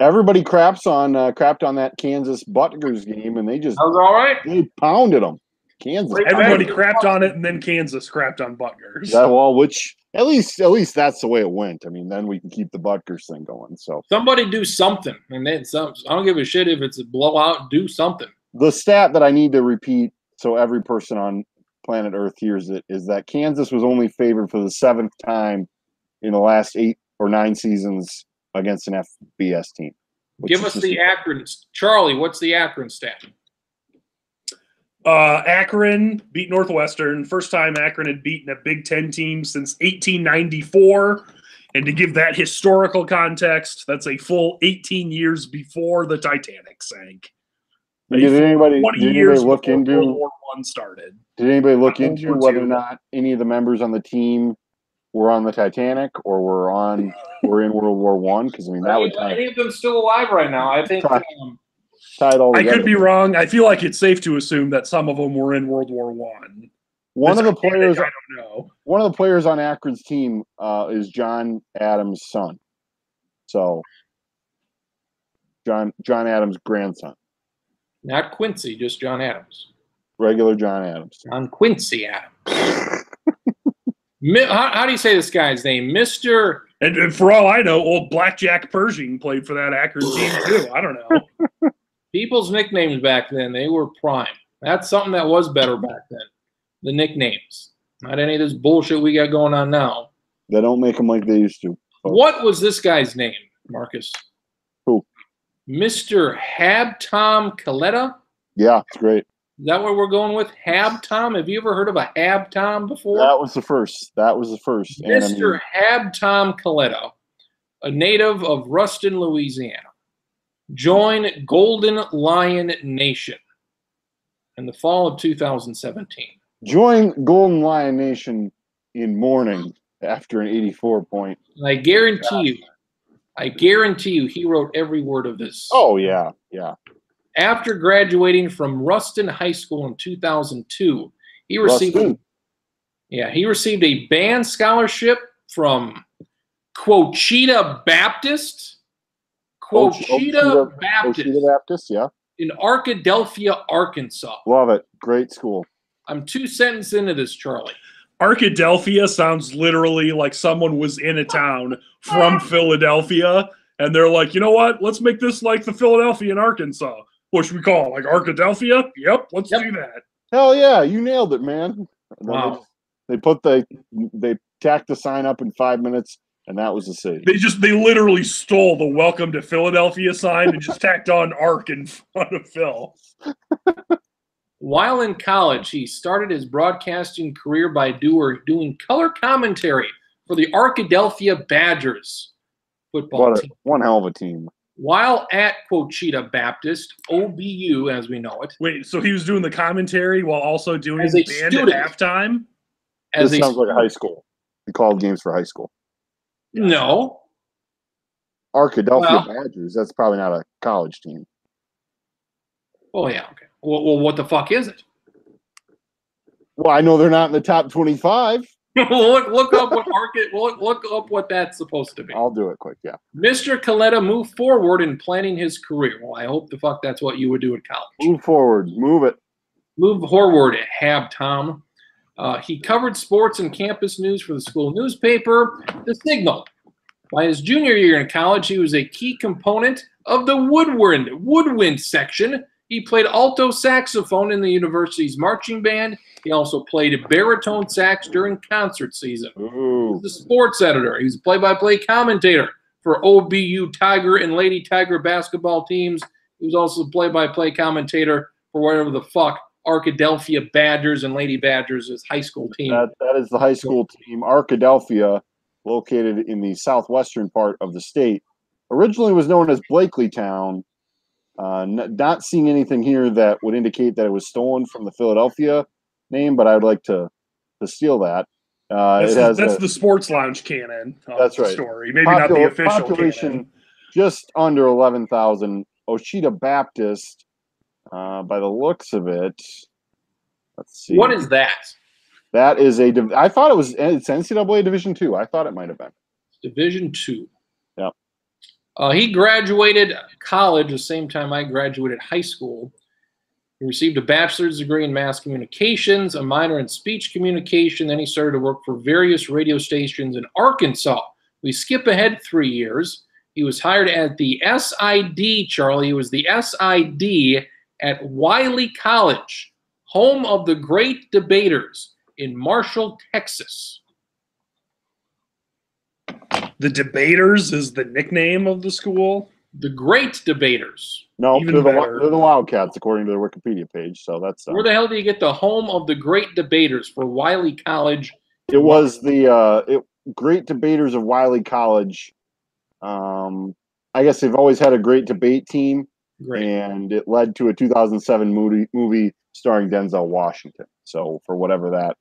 Everybody crapped on that Kansas Butgers game, and they just That was all right. they pounded them. Kansas. Everybody crapped on it, and then Kansas crapped on Butgers. Which at least that's the way it went. I mean, then we can keep the Butgers thing going. So Somebody do something, and then some. I don't give a shit if it's a blowout. Do something. the stat that I need to repeat, so every person on planet Earth hears it, is that Kansas was only favored for the 7th time in the last 8 or 9 seasons against an FBS team. Give us the Akron. Charlie, what's the Akron stat? Akron beat Northwestern. First time Akron had beaten a Big Ten team since 1894. And to give that historical context, that's a full 18 years before the Titanic sank. Did anybody look into World War I started? Did anybody look into whether or not any of the members on the team were on the Titanic or were in World War One? Because I mean, that would any of them still alive right now? I think. Tie it all I together. could be wrong. I feel like it's safe to assume that some of them were in World War One. One of the players, I don't know. One of the players on Akron's team is John Adams' son. So, John Adams' grandson. Not Quincy, just John Adams. Regular John Adams. John Quincy Adams. How do you say this guy's name? Mr. And for all I know, old Blackjack Pershing played for that Akron team too. I don't know. People's nicknames back then, they were prime. That's something that was better back then. The nicknames. Not any of this bullshit we got going on now. They don't make them like they used to. What was this guy's name, Marcus? Who? Mr. Habtom Kaleta? Yeah, it's great. Is that what we're going with? Habtom? Have you ever heard of a Habtom before? That was the first. Mr. Habtom Kaleta, a native of Ruston, Louisiana, joined Golden Lion Nation in the fall of 2017. Join Golden Lion Nation in mourning after an 84-point. And I guarantee you he wrote every word of this. Oh, yeah, yeah. After graduating from Ruston High School in 2002, he received a band scholarship from Quochita Baptist. Quochita Baptist, yeah. In Arkadelphia, Arkansas. Love it. Great school. I'm 2 sentences into this, Charlie. Arkadelphia sounds literally like someone was in a town from Philadelphia, and they're like, you know what? Let's make this like the Philadelphia in Arkansas. What should we call it? Like Arkadelphia? Yep, let's do that. Hell yeah, you nailed it, man. Wow. They tacked the sign up in 5 minutes, and that was the city. They literally stole the "Welcome to Philadelphia" sign and just tacked on Ark in front of Phil. While in college, he started his broadcasting career by doing color commentary for the Arkadelphia Badgers football team. One hell of a team. While at Quochita Baptist, OBU as we know it. Wait, so he was doing the commentary while also doing As a band student. at halftime? This sounds like a high school. They called games for high school. No. Arkadelphia Badgers, that's probably not a college team. Oh, yeah, okay. Well, what the fuck is it? Well, I know they're not in the top 25. look up what look up what that's supposed to be. I'll do it quick, yeah. Mr. Kaleta moved forward in planning his career. Well, I hope the fuck that's what you would do at college. Move forward. Move it. Move forward, Habtom. He covered sports and campus news for the school newspaper, The Signal. By his junior year in college, he was a key component of the woodwind section. He played alto saxophone in the university's marching band. He also played baritone sax during concert season. Ooh. He was the sports editor. He was a play-by-play commentator for OBU Tiger and Lady Tiger basketball teams. He was also play-by-play commentator for whatever the fuck Arkadelphia Badgers and Lady Badgers, his high school team. That is the high school team. Arkadelphia, located in the southwestern part of the state, originally was known as Blakelytown. Not seeing anything here that would indicate that it was stolen from the Philadelphia name, but I'd like to steal that. That's the sports lounge canon. That's right. Story, maybe not the official population. Canon. Just under 11,000. Oshita Baptist, by the looks of it. Let's see. What is that? That is I thought it's NCAA Division II. I thought it might have been Division II. Yeah. He graduated college the same time I graduated high school. He received a bachelor's degree in mass communications, a minor in speech communication. Then he started to work for various radio stations in Arkansas. We skip ahead 3 years. He was hired at the SID, Charlie. He was the SID at Wiley College, home of the Great Debaters in Marshall, Texas. The Debaters is the nickname of the school? The Great Debaters. No, Even they're better. the Wildcats, according to their Wikipedia page. So that's Where the hell do you get the home of the Great Debaters for Wiley College? it was the Great Debaters of Wiley College. I guess they've always had a great debate team, Great. and it led to a 2007 movie starring Denzel Washington. So for whatever that.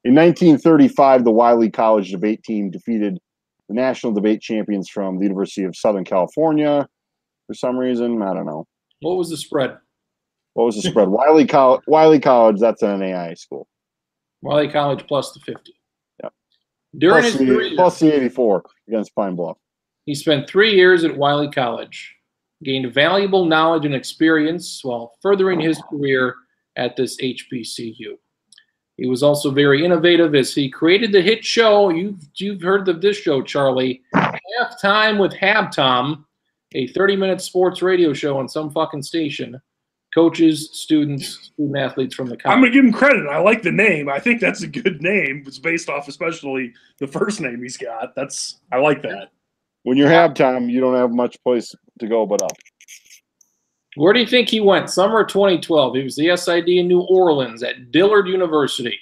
In 1935, the Wiley College debate team defeated the national debate champions from the University of Southern California for some reason. I don't know. What was the spread? What was the spread? Wiley College, that's an NAIA school. Wiley College plus the 50. Yep. During his career, Plus the 84 against Pine Bluff. he spent 3 years at Wiley College, gained valuable knowledge and experience while furthering his career at this HBCU. He was also very innovative as he created the hit show. You've heard of this show, Charlie. Halftime with Habtom, a 30-minute sports radio show on some fucking station. Coaches, students, student athletes from the college. I'm going to give him credit. I like the name. I think that's a good name. It's based off especially the first name he's got. I like that. When you're halftime, you don't have much place to go but up. Where do you think he went? Summer 2012. He was the SID in New Orleans at Dillard University.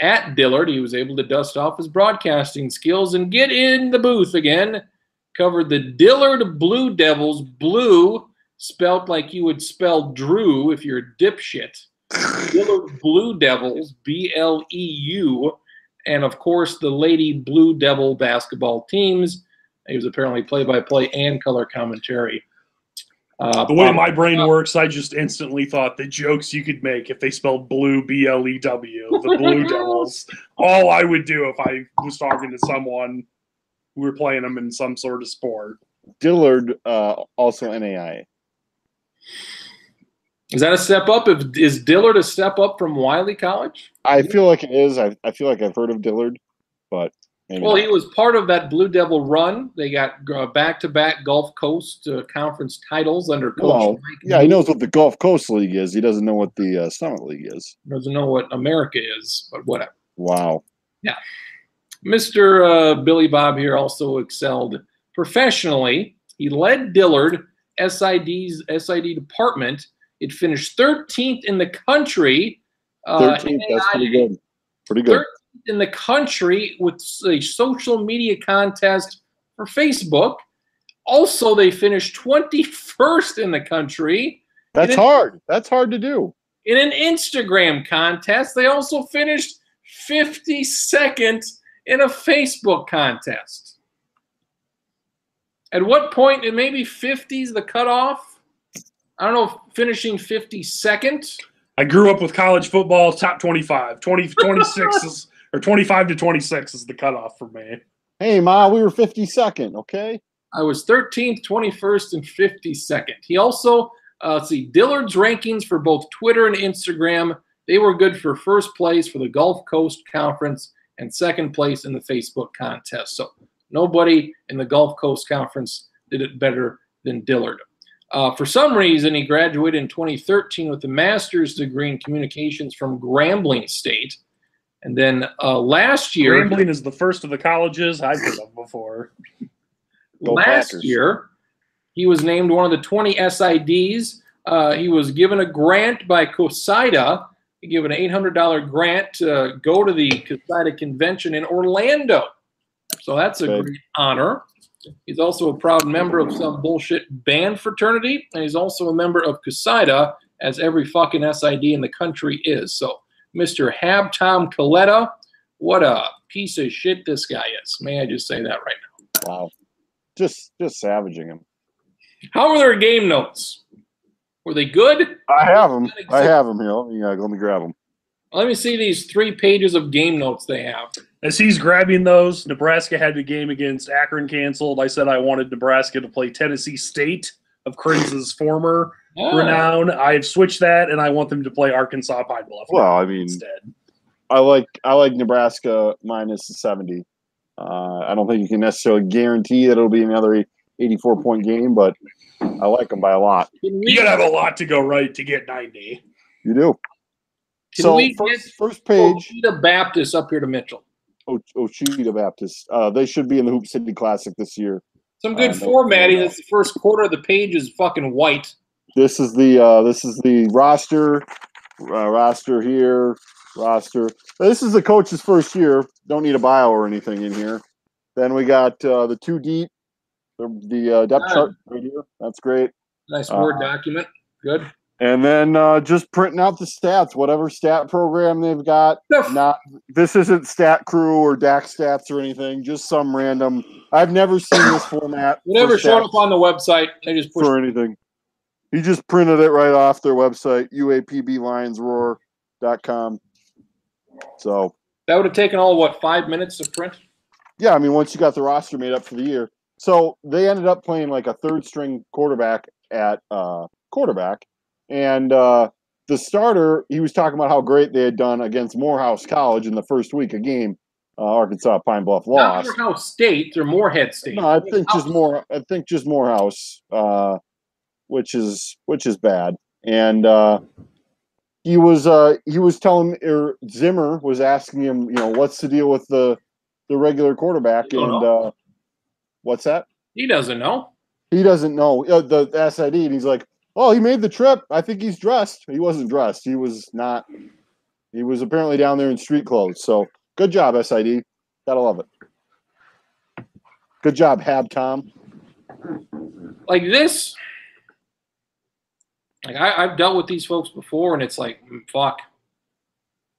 At Dillard, he was able to dust off his broadcasting skills and get in the booth again. Covered the Dillard Blue Devils, blue, spelt like you would spell Drew if you're a dipshit. Dillard Blue Devils, BLEU, and of course the Lady Blue Devil basketball teams. He was apparently play-by-play and color commentary. The way my brain works, I just instantly thought the jokes you could make if they spelled blue, B-L-E-W, the Blue Devils. All I would do if I was talking to someone who were playing them in some sort of sport. Dillard, also NAIA. Is that a step up? Is Dillard a step up from Wiley College? I feel like it is. I feel like I've heard of Dillard, but maybe Well, not. he was part of that Blue Devil run. They got back-to-back Gulf Coast Conference titles under Coach Well, Mike. yeah, he knows what the Gulf Coast League is. He doesn't know what the Summit League is. Doesn't know what America is, but whatever. Wow. Yeah. Mr. Billy Bob here also excelled professionally. He led Dillard SID department. It finished 13th in the country. 13th, that's pretty good. Pretty good. 13th in the country with a social media contest for Facebook. Also, they finished 21st in the country. That's hard. That's hard to do. In an Instagram contest, they also finished 52nd in a Facebook contest. At what point, it maybe 50's the cutoff? I don't know if finishing 52nd. I grew up with college football, top 25. 26 is, or 25 to 26 is the cutoff for me. Hey, Ma, we were 52nd, okay? I was 13th, 21st, and 52nd. He also, let's see, Dillard's rankings for both Twitter and Instagram, they were good for first place for the Gulf Coast Conference and second place in the Facebook contest. So nobody in the Gulf Coast Conference did it better than Dillard. For some reason, he graduated in 2013 with a master's degree in communications from Grambling State. And then last year... Grambling is the first of the colleges I've heard of before. Go Last Packers. year, he was named one of the 20 SIDs. He was given a grant by COSIDA. He given an $800 grant to go to the COSIDA convention in Orlando. So that's a great honor. He's also a proud member of some bullshit band fraternity, and he's also a member of COSIDA, as every fucking SID in the country is. So, Mr. Habtom Coletta, what a piece of shit this guy is. May I just say that right now? Wow. Just savaging him. How were their game notes? Were they good? I have them. Here. Let me grab them. Let me see these 3 pages of game notes they have. As he's grabbing those, Nebraska had the game against Akron canceled. I said I wanted Nebraska to play Tennessee State of Crimson's former renown. I've switched that, and I want them to play Arkansas Pine Bluff. Well, I mean, instead, I like Nebraska minus the 70. I don't think you can necessarily guarantee that it'll be another 84-point game, but I like them by a lot. You gotta have a lot to go right to get 90. You do. Can we first page. Ochita Baptist up here to Mitchell. Ochita Baptist. They should be in the Hoop City Classic this year. Some good formatting. That's the first quarter of the page is fucking white. This is the roster. Roster here. Roster. This is the coach's first year. Don't need a bio or anything in here. Then we got the 2 deep. The depth chart right here. That's great. Nice Word document. Good. And then just printing out the stats, whatever stat program they've got. This isn't Stat Crew or DAX Stats or anything. Just some random. I've never seen this format. Whatever showed up on the website, they just pushed for anything. He just printed it right off their website, uapblionsroar.com. So that would have taken all 5 minutes to print? Yeah, I mean, once you got the roster made up for the year. So they ended up playing like a 3rd-string quarterback at quarterback. And the starter, he was talking about how great they had done against Morehouse College in the first week of game. Arkansas Pine Bluff lost. Not Morehouse State or Morehead State. No, I think just Morehouse, which is bad. And he was telling Zimmer was asking him, what's the deal with the regular quarterback? And what's that? He doesn't know. He doesn't know the SID, and he's like, "Oh, he made the trip. I think he's dressed." He wasn't dressed. He was not. He was apparently down there in street clothes. So good job, SID. Gotta love it. Good job, Habtom. Like this. Like I've dealt with these folks before, and it's like, fuck.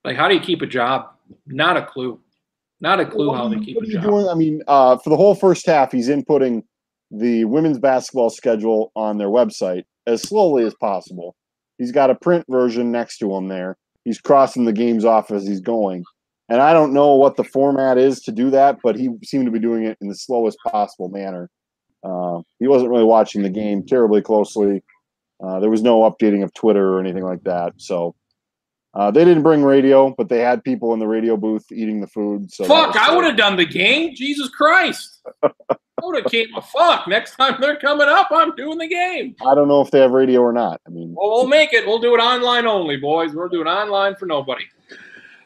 Like, how do you keep a job? Not a clue. Not a clue how they keep a job. Doing? I mean, for the whole first half, he's inputting the women's basketball schedule on their website as slowly as possible. He's got a print version next to him there. He's crossing the games off as he's going. And I don't know what the format is to do that, but he seemed to be doing it in the slowest possible manner. He wasn't really watching the game terribly closely. There was no updating of Twitter or anything like that. So they didn't bring radio, but they had people in the radio booth eating the food. So fuck, I would have done the game. Jesus Christ. I would have came a fuck. Next time they're coming up, I'm doing the game. I don't know if they have radio or not. I mean, well, we'll make it. We'll do it online only, boys. We're doing online for nobody.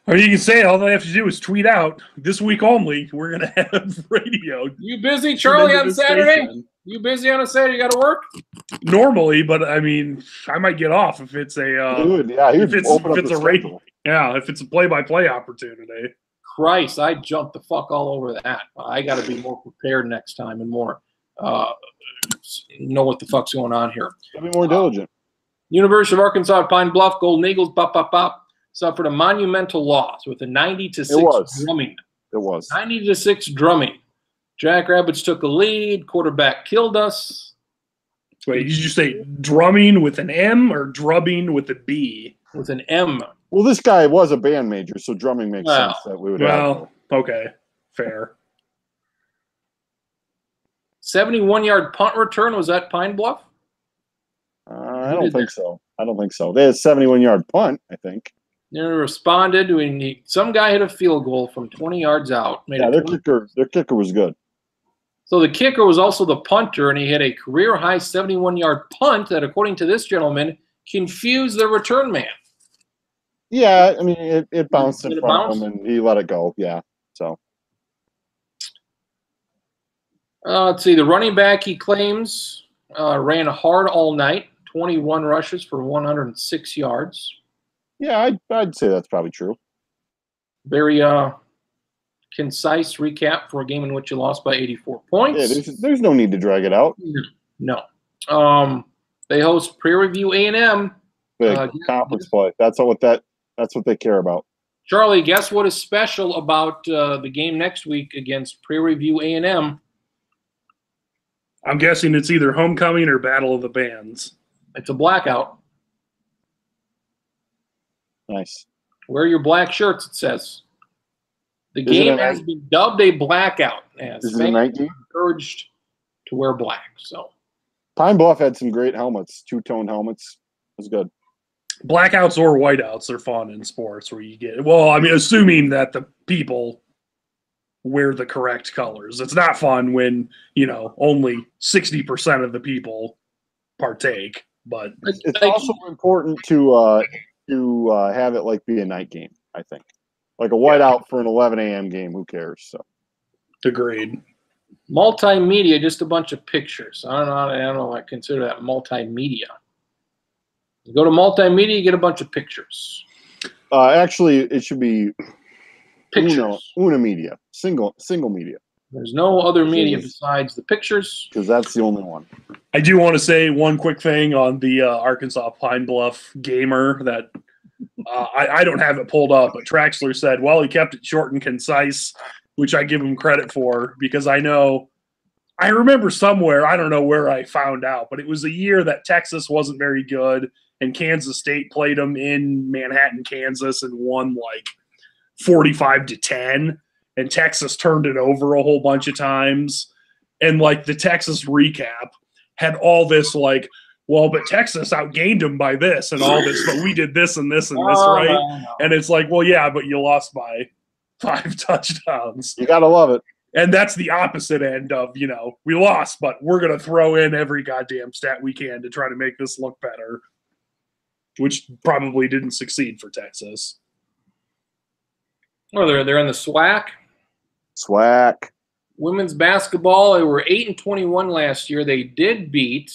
Or you can say all they have to do is tweet out, this week only, we're going to have radio. You busy, Charlie, on Saturday? Station. You busy on a Saturday? You got to work? Normally, but I mean, I might get off if it's a if it's a radio. Yeah, if it's a play-by-play opportunity. Christ, I jumped the fuck all over that. I got to be more prepared next time and more know what the fuck's going on here. Be more diligent. University of Arkansas Pine Bluff Golden Eagles suffered a monumental loss with a 90-6 drumming. It was 90-6 drumming. Jackrabbits took a lead. Quarterback killed us. Wait, did you say drumming with an M or drubbing with a B? With an M. Well, this guy was a band major, so drumming makes sense that we would have. Well, okay, fair. 71-yard punt return, was that Pine Bluff? I don't think so. They had a 71-yard punt, I think. They responded. Some guy hit a field goal from 20 yards out. Their kicker was good. So the kicker was also the punter, and he hit a career-high 71-yard punt that, according to this gentleman, confused the return man. Yeah, I mean, it bounced in front of him, and he let it go. Yeah, so. Let's see. The running back he claims ran hard all night, 21 rushes for 106 yards. Yeah, I'd say that's probably true. Very concise recap for a game in which you lost by 84 points. Yeah, there's no need to drag it out. No. They host Prairie View A&M. Big conference play. That's what they care about. Charlie, guess what is special about the game next week against Prairie View A&M? I'm guessing it's either homecoming or Battle of the Bands. It's a blackout. Nice. Wear your black shirts, it says. The game has been dubbed a blackout. Is it a night game? Encouraged to wear black. So Pine Bluff had some great helmets, two-tone helmets. It was good. Blackouts or whiteouts are fun in sports where you get, well, I mean, assuming that the people wear the correct colors. It's not fun when, only 60% of the people partake, but it's also important to have it like be a night game, I think. Like a whiteout for an 11 a.m. game, who cares? So agreed. Multimedia, just a bunch of pictures. I don't know if I consider that multimedia. You go to multimedia, you get a bunch of pictures. Actually, it should be pictures. Una media, single media. There's no other media besides the pictures. Because that's the only one. I do want to say one quick thing on the Arkansas Pine Bluff gamer that I don't have it pulled up, but Traxler said, well, he kept it short and concise, which I give him credit for because I remember somewhere, I don't know where I found out, but it was a year that Texas wasn't very good and Kansas State played them in Manhattan, Kansas and won like 45-10. And Texas turned it over a whole bunch of times. And like the Texas recap had all this like, well, but Texas outgained them by this and all this, but we did this and this and this, right? No. And it's like, well, yeah, but you lost by 5 touchdowns. You got to love it. And that's the opposite end of, we lost, but we're going to throw in every goddamn stat we can to try to make this look better, which probably didn't succeed for Texas. Well, they're in the SWAC. SWAC. Women's basketball, they were 8-21 last year. They did beat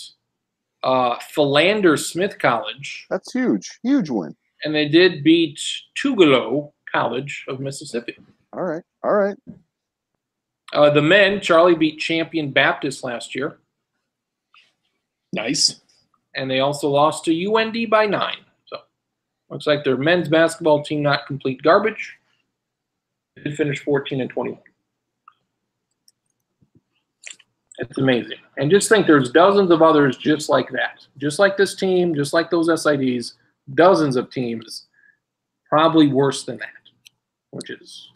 Philander Smith College. That's huge. Huge win. And they did beat Tugelo College of Mississippi. All right. The men, Charlie beat Champion Baptist last year. Nice. And they also lost to UND by 9. So looks like their men's basketball team not complete garbage. They did finish 14-21. It's amazing. And just think there's dozens of others just like that. Just like this team, just like those SIDs, dozens of teams probably worse than that, which is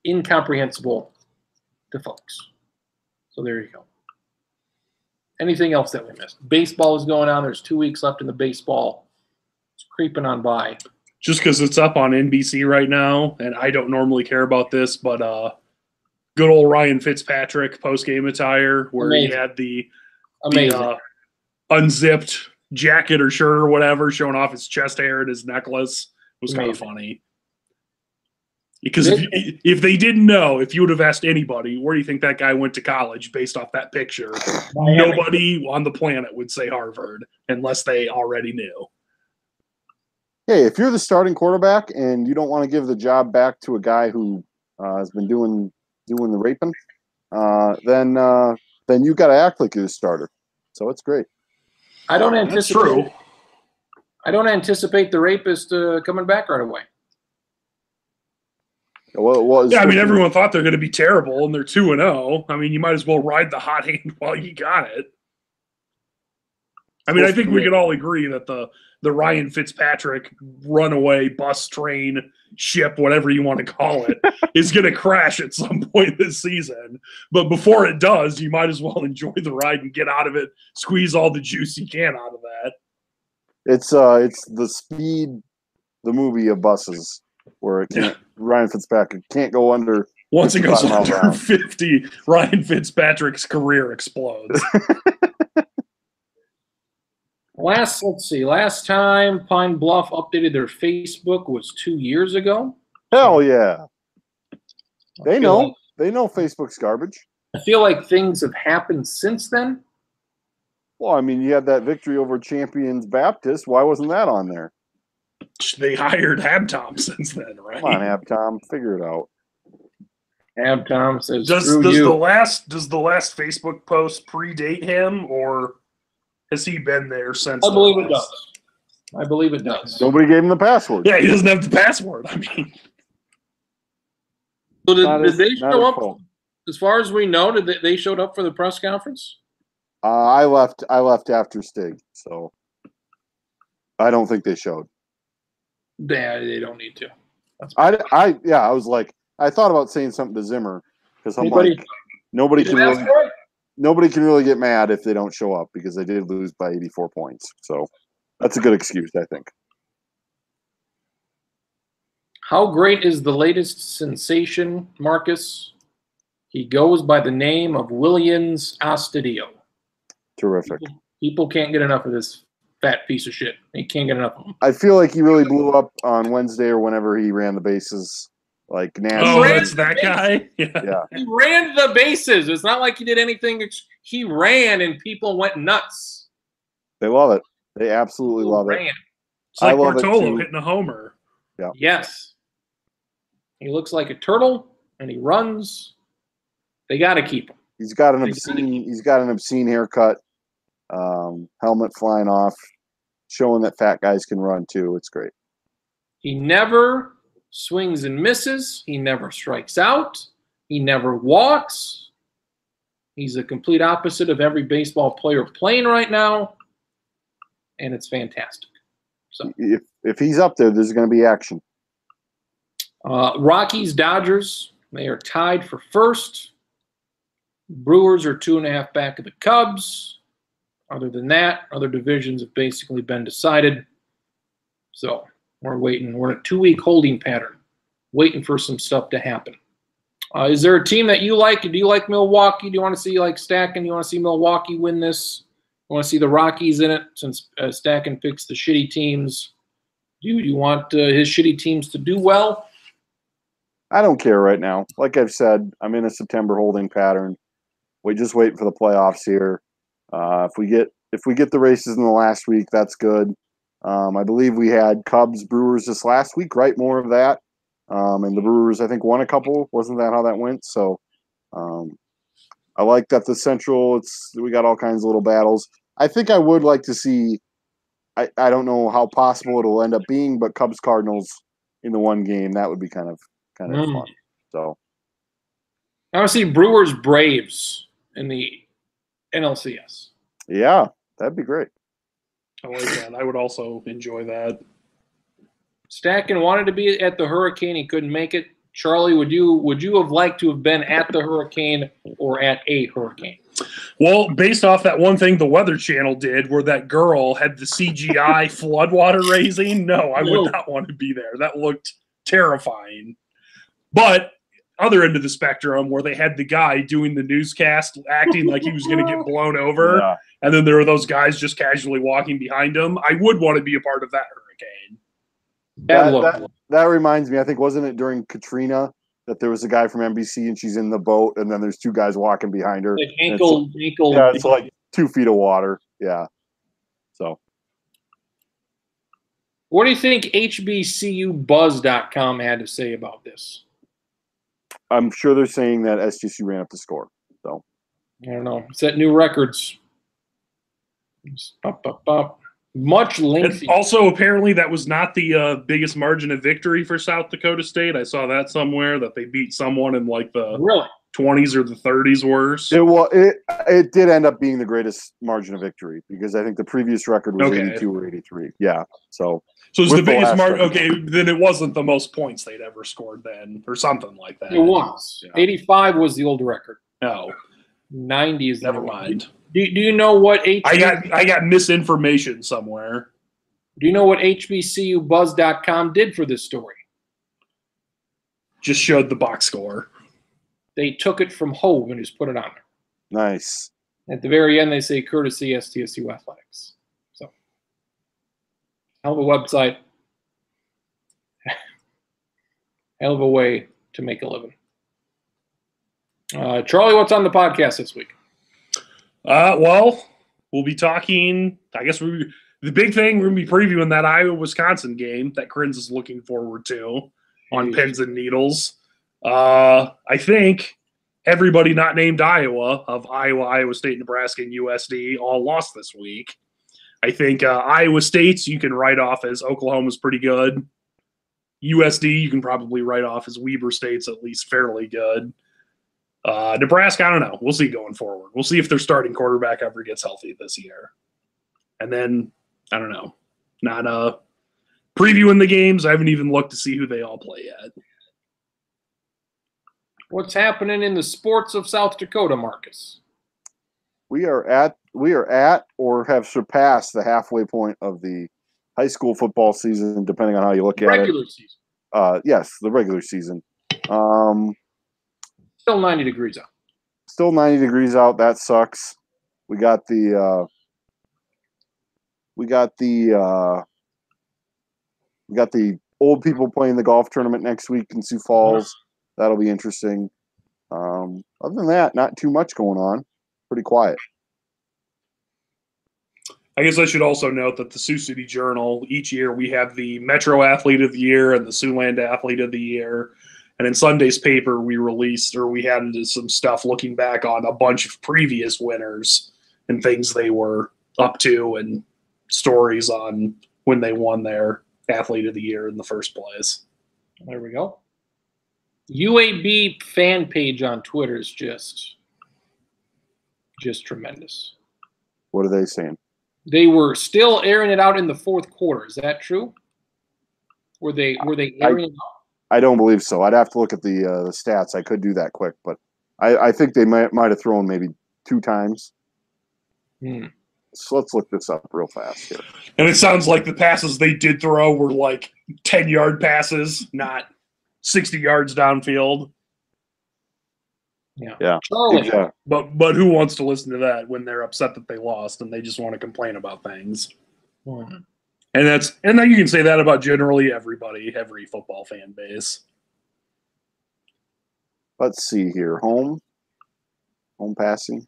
incomprehensible to folks. So there you go. Anything else that we missed? Baseball is going on. There's 2 weeks left in the baseball. It's creeping on by. Just because it's up on NBC right now, and I don't normally care about this, but good old Ryan Fitzpatrick post-game attire where Amazing. He had the Amazing. Unzipped jacket or shirt or whatever showing off his chest hair and his necklace. It was kind of funny. Because if they didn't know, if you would have asked anybody, where do you think that guy went to college based off that picture, nobody on the planet would say Harvard unless they already knew. Hey, if you're the starting quarterback and you don't want to give the job back to a guy who has been doing the raping, then you got to act like you're the starter. So it's great. I don't anticipate the rapist coming back right away. Well, I mean, everyone thought they're going to be terrible, and they're 2-0. I mean, you might as well ride the hot hand while you got it. I mean, I think we can all agree that the Ryan Fitzpatrick runaway bus, train, ship, whatever you want to call it, is going to crash at some point this season. But before it does, you might as well enjoy the ride and get out of it, squeeze all the juice you can out of that. It's the Speed, the movie of buses, where it can't, Ryan Fitzpatrick can't go under. Once it goes under 50, Ryan Fitzpatrick's career explodes. Last time Pine Bluff updated their Facebook was 2 years ago. Hell yeah. They know Facebook's garbage. I feel like things have happened since then. Well, I mean, you had that victory over Champions Baptist. Why wasn't that on there? They hired Habtom since then, right? Come on, Ab Tom, figure it out. Ab Tom says, Does "Screw the you." last Facebook post predate him, or has he been there since? I believe it does. I believe it does. Nobody gave him the password. Yeah, he doesn't have the password. I mean, So Not did his- they not show his up? fault. As far as we know, did they showed up for the press conference? I left after Stig, so I don't think they showed. They don't need to. I was like, I thought about saying something to Zimmer because I'm Anybody- like, nobody can That's really right. nobody can really get mad if they don't show up because they did lose by 84 points. So that's a good excuse, I think. How great is the latest sensation, Marcus? He goes by the name of Williams Astudillo. Terrific. People can't get enough of this fat piece of shit. They can't get enough of him. I feel like he really blew up on Wednesday or whenever he ran the bases, like nationally. oh, ran that's that guy. Yeah. Yeah, He ran the bases. It's not like he did anything. He ran and people went nuts. they love it. They absolutely love it. Ran. It's like I love it Bartolo too. hitting a homer. Yes. He looks like a turtle and he runs. They got to keep him. He's got an obscene haircut, helmet flying off, showing that fat guys can run too. It's great. He never swings and misses. He never strikes out. He never walks. He's a complete opposite of every baseball player playing right now, and it's fantastic. So, If he's up there, there's going to be action. Rockies, Dodgers, they are tied for first. Brewers are 2.5 back of the Cubs. Other than that, other divisions have basically been decided. So we're waiting. We're in a 2-week holding pattern, waiting for some stuff to happen. Is there a team that you like? Do you like Milwaukee? Do you want to see like Stacken? Do you want to see Milwaukee win this? You want to see the Rockies in it since Stacken picks the shitty teams? Do you want his shitty teams to do well? I don't care right now. Like I've said, I'm in a September holding pattern. We just waiting for the playoffs here. If we get the races in the last week, that's good. I believe we had Cubs Brewers this last week, right? More of that. And the Brewers, I think, won a couple. Wasn't that how that went? So I like that the Central. We got all kinds of little battles. I think I would like to see. I don't know how possible it'll end up being, but Cubs Cardinals in the one game, that would be kind of fun. So I want to see Brewers Braves in the NLCS. yeah, that'd be great. I like that. I would also enjoy that. Stacken wanted to be at the Hurricane. He couldn't make it. Charlie, would you have liked to have been at the Hurricane or at a Hurricane? Well, based off that one thing the Weather Channel did where that girl had the CGI floodwater raising, no, I would not want to be there. That looked terrifying. But other end of the spectrum where they had the guy doing the newscast acting like he was going to get blown over, Yeah. and then there were those guys just casually walking behind him, I would want to be a part of that hurricane. That reminds me, I think, wasn't it during Katrina that there was a guy from NBC and she's in the boat and then there's two guys walking behind her. Like ankle. Yeah, it's like 2 feet of water. Yeah. So What do you think HBCUBuzz.com had to say about this? I'm sure they're saying that SGC ran up the score. So I don't know. Set new records. Much And lengthy. also, apparently, that was not the biggest margin of victory for South Dakota State. I saw that somewhere, that they beat someone in like the Really? 20s or the 30s worse. it did end up being the greatest margin of victory because I think the previous record was Okay. 82 or 83. Yeah. So So it's with the the biggest last margin. record. Okay, then it wasn't the most points they'd ever scored then, or something like that. It was. Yeah. 85 was the old record. No, 90 is the never new one. mind. Do you know what I got misinformation somewhere. Do you know what HBCUBuzz.com did for this story? Just showed the box score. They took it from Hove and just put it on there. nice. At the very end, they say courtesy STSU Athletics. So, hell of a website. Hell of a way to make a living. Charlie, what's on the podcast this week? Well, we'll be talking. I guess the big thing, we're going to be previewing that Iowa-Wisconsin game that Crins is looking forward to on Pins and Needles. I think everybody not named Iowa of Iowa, Iowa State, Nebraska, and USD all lost this week. I think Iowa State's you can write off as Oklahoma's pretty good. USD you can probably write off as Weber State's at least fairly good. Nebraska, I don't know. We'll see going forward. We'll see if their starting quarterback ever gets healthy this year. And then, I don't know. Not previewing the games. I haven't even looked to see who they all play yet. What's happening in the sports of South Dakota, Marcus? We are at or have surpassed the halfway point of the high school football season, depending on how you look at it. Regular season. Yes, the regular season. Still 90 degrees out. Still 90 degrees out. That sucks. We got the old people playing the golf tournament next week in Sioux Falls. That'll be interesting. Other than that, not too much going on. Pretty quiet. I guess I should also note that the Sioux City Journal, each year we have the Metro Athlete of the Year and the Siouxland Athlete of the Year. And in Sunday's paper, we had some stuff looking back on a bunch of previous winners and things they were up to and stories on when they won their Athlete of the Year in the first place. There we go. UAB fan page on Twitter is just tremendous. What are they saying? They were still airing it out in the fourth quarter. Is that true? Were they airing it out? I don't believe so. I'd have to look at the stats. I could do that quick, but I think they might have thrown maybe 2 times. So let's look this up real fast here. And it sounds like the passes they did throw were like 10-yard passes, not 60 yards downfield. Yeah. Charlie. Yeah. But who wants to listen to that when they're upset that they lost and they just want to complain about things? And then you can say that about generally everybody, every football fan base. Let's see here. Home passing.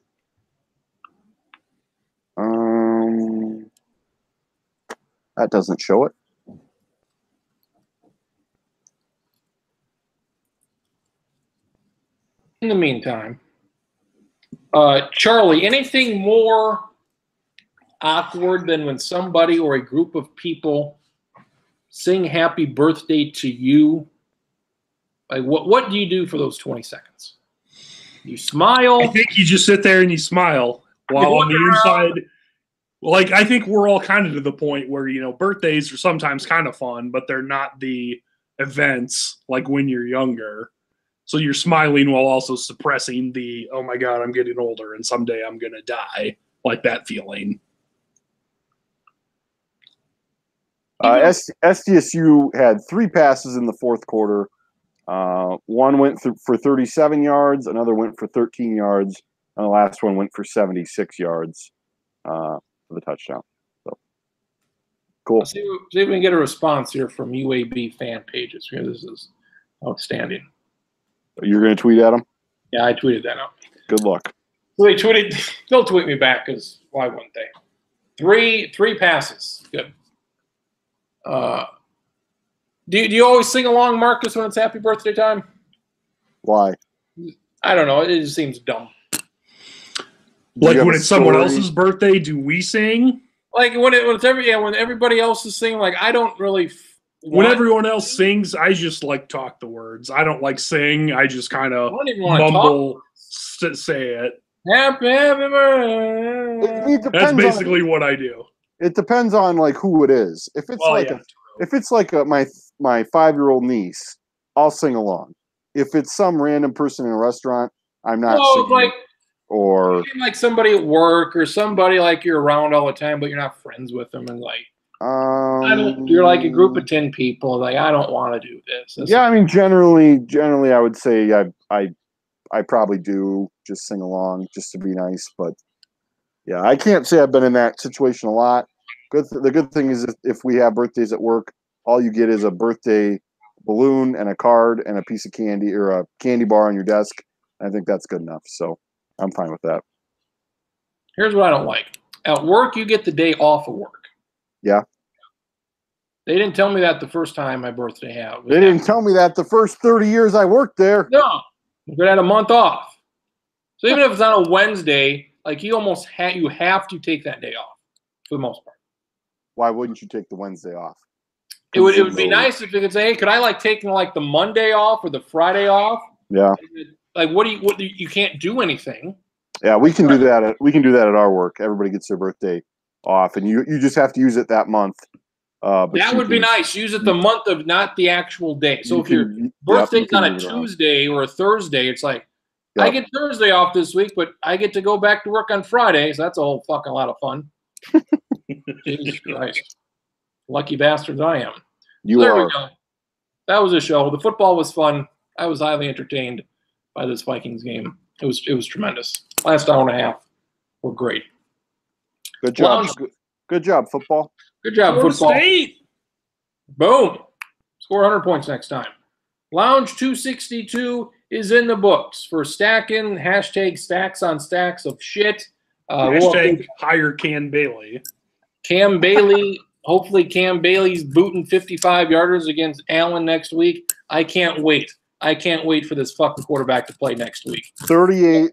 That doesn't show it. In the meantime, Charlie, anything more awkward than when somebody or a group of people sing happy birthday to you? Like, what do you do for those 20 seconds? You smile? I think you just sit there and you smile while on the inside. Like, I think we're all kind of to the point where, birthdays are sometimes kind of fun, but they're not the events like when you're younger. So you're smiling while also suppressing the, oh my God, I'm getting older and someday I'm going to die, like that feeling. SDSU had 3 passes in the fourth quarter. One went for 37 yards, another went for 13 yards, and the last one went for 76 yards for the touchdown. So cool. Let's see if we can get a response here from UAB fan pages. Here, this is outstanding. You're going to tweet at them? Yeah, I tweeted that out. Good luck. So they tweeted. They'll tweet me back because why wouldn't they? Three passes. Good. Do you always sing along, Marcus, when it's happy birthday time? Why? I don't know. It just seems dumb. Like when it's someone else's birthday, do we sing? Like when everybody else is singing, like I don't really. When everyone else sings, I just like talk the words. I don't like sing. I just kind of mumble, say it. Happy birthday. That's basically what I do. It depends on like who it is. If it's my 5-year-old niece, I'll sing along. If it's some random person in a restaurant, I'm not singing. Or like somebody at work or somebody like you're around all the time, but you're not friends with them, and like you're like a group of 10 people. Like I don't want to do this. I mean, generally, I would say I probably do just sing along just to be nice, but yeah, I can't say I've been in that situation a lot. The good thing is if we have birthdays at work, all you get is a birthday balloon and a card and a piece of candy or a candy bar on your desk, I think that's good enough. So I'm fine with that. Here's what I don't like. At work, you get the day off of work. Yeah. They didn't tell me that the first time my birthday happened. They didn't tell me that the first 30 years I worked there. No. You had a month off. So even if it's on a Wednesday, like you almost you have to take that day off for the most part. Why wouldn't you take the Wednesday off? It would be nice if you could say, hey, could I like taking like the Monday off or the Friday off? Yeah. Like you can't do anything. Yeah, we can do that. We can do that at our work. Everybody gets their birthday off, and you just have to use it that month. But that would be nice. Use it the month of, not the actual day. So if your birthday's on a Tuesday or a Thursday, it's like, I get Thursday off this week, but I get to go back to work on Friday. So that's a whole fucking lot of fun. Jesus Christ. Lucky bastards I am. There we go. That was a show. The football was fun. I was highly entertained by this Vikings game. It was tremendous. Last hour and a half were great. Good job. Good job, football. Good job, football. State. Boom. Score 100 points next time. Lounge 262 is in the books for stacking. Hashtag stacks on stacks of shit. Hashtag hire Cam Bailey. Cam Bailey. Hopefully Cam Bailey's booting 55-yarders against Allen next week. I can't wait. I can't wait for this fucking quarterback to play next week. 38-10.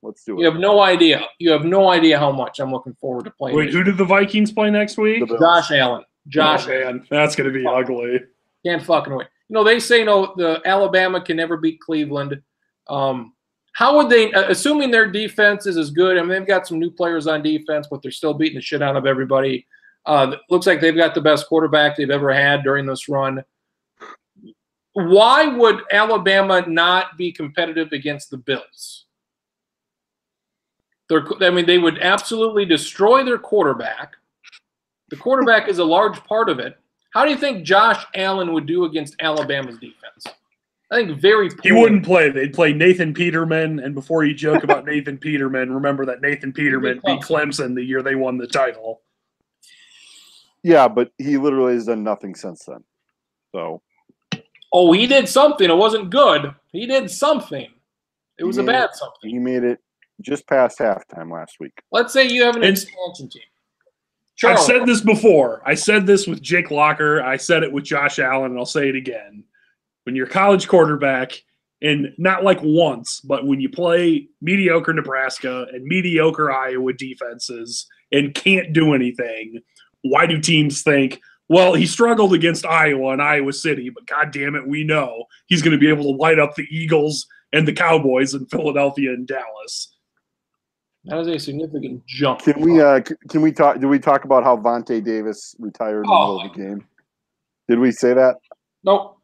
Let's do it. You have no idea. You have no idea how much I'm looking forward to playing. Wait, who did the Vikings play next week? Josh Allen. Josh Allen. That's going to be ugly. Can't fucking wait. You know, they say the Alabama can never beat Cleveland. How would they, assuming their defense is as good, I mean, they've got some new players on defense, but they're still beating the shit out of everybody. Looks like they've got the best quarterback they've ever had during this run. Why would Alabama not be competitive against the Bills? They would absolutely destroy their quarterback. The quarterback is a large part of it. How do you think Josh Allen would do against Alabama's defense? I think very poor. He wouldn't play. They'd play Nathan Peterman, and before you joke about Nathan Peterman, remember that Nathan Peterman beat Clemson the year they won the title. Yeah, but he literally has done nothing since then. So. Oh, he did something. It wasn't good. He did something. It was a bad something. He made it just past halftime last week. Let's say you have an expansion team. I've said this before. I said this with Jake Locker. I said it with Josh Allen, and I'll say it again. When you're a college quarterback, and not like once, but when you play mediocre Nebraska and mediocre Iowa defenses and can't do anything, why do teams think, well, he struggled against Iowa and Iowa City, but God damn it, we know he's going to be able to light up the Eagles and the Cowboys in Philadelphia and Dallas. That is a significant jump. Can we talk? Did we talk about how Vontae Davis retired in the middle of the game? Did we say that? Nope.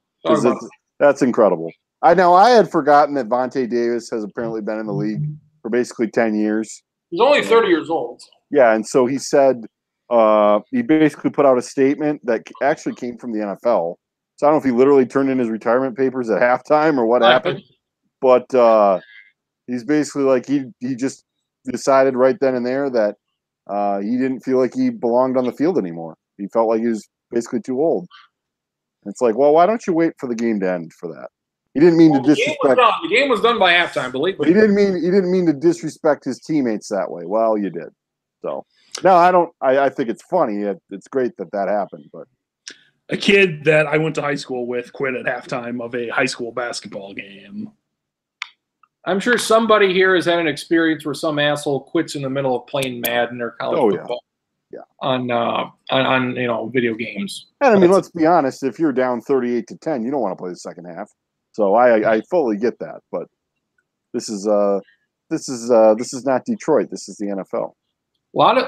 That's incredible. I had forgotten that Vontae Davis has apparently been in the league for basically 10 years. He's only 30 years old. Yeah, and so he said he basically put out a statement that actually came from the NFL. So I don't know if he literally turned in his retirement papers at halftime or what happened. But he's basically like he just decided right then and there that he didn't feel like he belonged on the field anymore. He felt like he was basically too old. It's like, well, why don't you wait for the game to end for that? He didn't mean to disrespect. The game was done by halftime, believe me. He didn't mean to disrespect his teammates that way. Well, you did. So no, I don't. I think it's funny. It's great that happened. But a kid that I went to high school with quit at halftime of a high school basketball game. I'm sure somebody here has had an experience where some asshole quits in the middle of playing Madden or college football. Yeah. On video games. And I mean, let's be honest. If you're down 38-10, you don't want to play the second half. So I fully get that. But this is not Detroit. This is the NFL.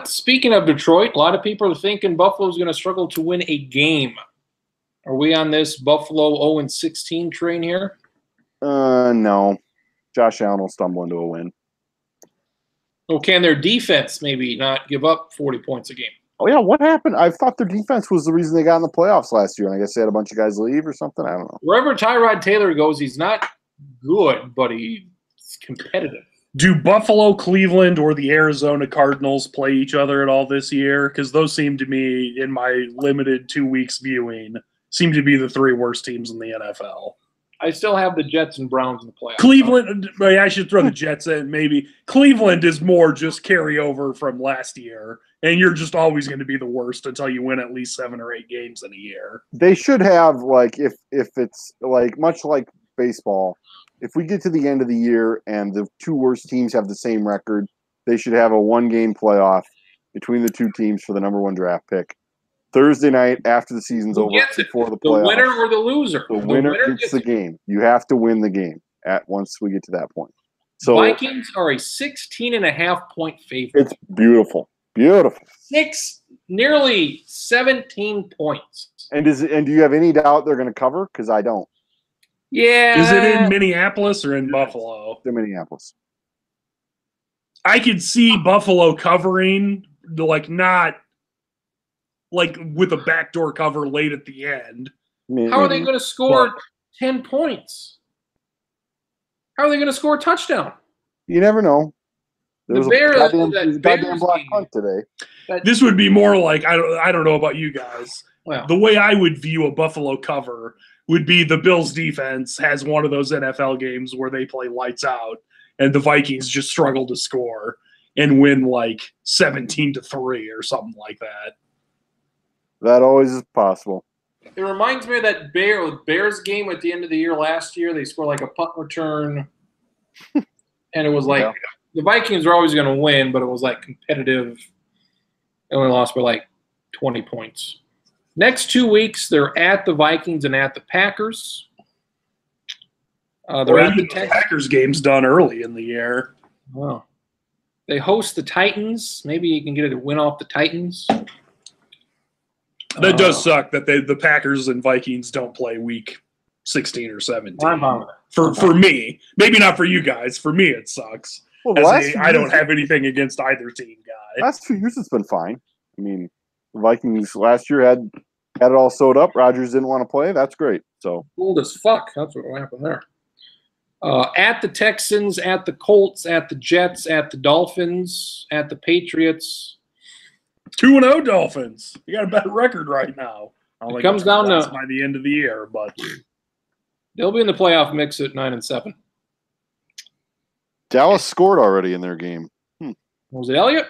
Speaking of Detroit, a lot of people are thinking Buffalo's going to struggle to win a game. Are we on this Buffalo 0-16 train here? No. Josh Allen will stumble into a win. Well, can their defense maybe not give up 40 points a game? Oh, yeah. What happened? I thought their defense was the reason they got in the playoffs last year, and I guess they had a bunch of guys leave or something. I don't know. Wherever Tyrod Taylor goes, he's not good, but he's competitive. Do Buffalo, Cleveland, or the Arizona Cardinals play each other at all this year? Because those seem to me, in my limited 2 weeks viewing, seem to be the three worst teams in the NFL. I still have the Jets and Browns in the playoffs. Cleveland, I should throw the Jets in maybe. Cleveland is more just carryover from last year, and you're just always going to be the worst until you win at least 7 or 8 games in a year. They should have, like, if it's like much like baseball, if we get to the end of the year and the 2 worst teams have the same record, they should have a 1-game playoff between the 2 teams for the number 1 draft pick. Thursday night after the season's over, before the playoffs. The winner or the loser? The winner gets the game. You have to win the game once we get to that point. So Vikings are a 16.5-point favorite. It's beautiful. Beautiful. Nearly 17 points. And do you have any doubt they're going to cover? Because I don't. Yeah. Is it in Minneapolis or in Buffalo? In Minneapolis. I could see Buffalo covering, like not like with a backdoor cover late at the end. How are they going to score 10 points? How are they going to score a touchdown? You never know. There was a goddamn block punt today. This would be more like, I don't know about you guys. Well, the way I would view a Buffalo cover would be the Bills defense has one of those NFL games where they play lights out and the Vikings just struggle to score and win like 17-3 or something like that. That always is possible. It reminds me of that Bears game at the end of the year last year. They scored like a punt return, and it was like the Vikings were always going to win, but it was like competitive. They only lost by like 20 points. Next 2 weeks, they're at the Vikings and at the Packers. They're at the Packers game's done early in the year. Wow. They host the Titans. Maybe you can get a win off the Titans. That does suck that the Packers and Vikings don't play week 16 or 17. For me. Maybe not for you guys. For me, it sucks. Well, I don't have anything against either team, guy. Last 2 years, it's been fine. I mean, the Vikings last year had it all sewed up. Rodgers didn't want to play. That's great. So cool as fuck. That's what happened there. At the Texans, at the Colts, at the Jets, at the Dolphins, at the Patriots. 2-0 Dolphins. You got a better record right now. It comes down to by the end of the year, but they'll be in the playoff mix at 9-7. Dallas scored already in their game. Was it Elliott?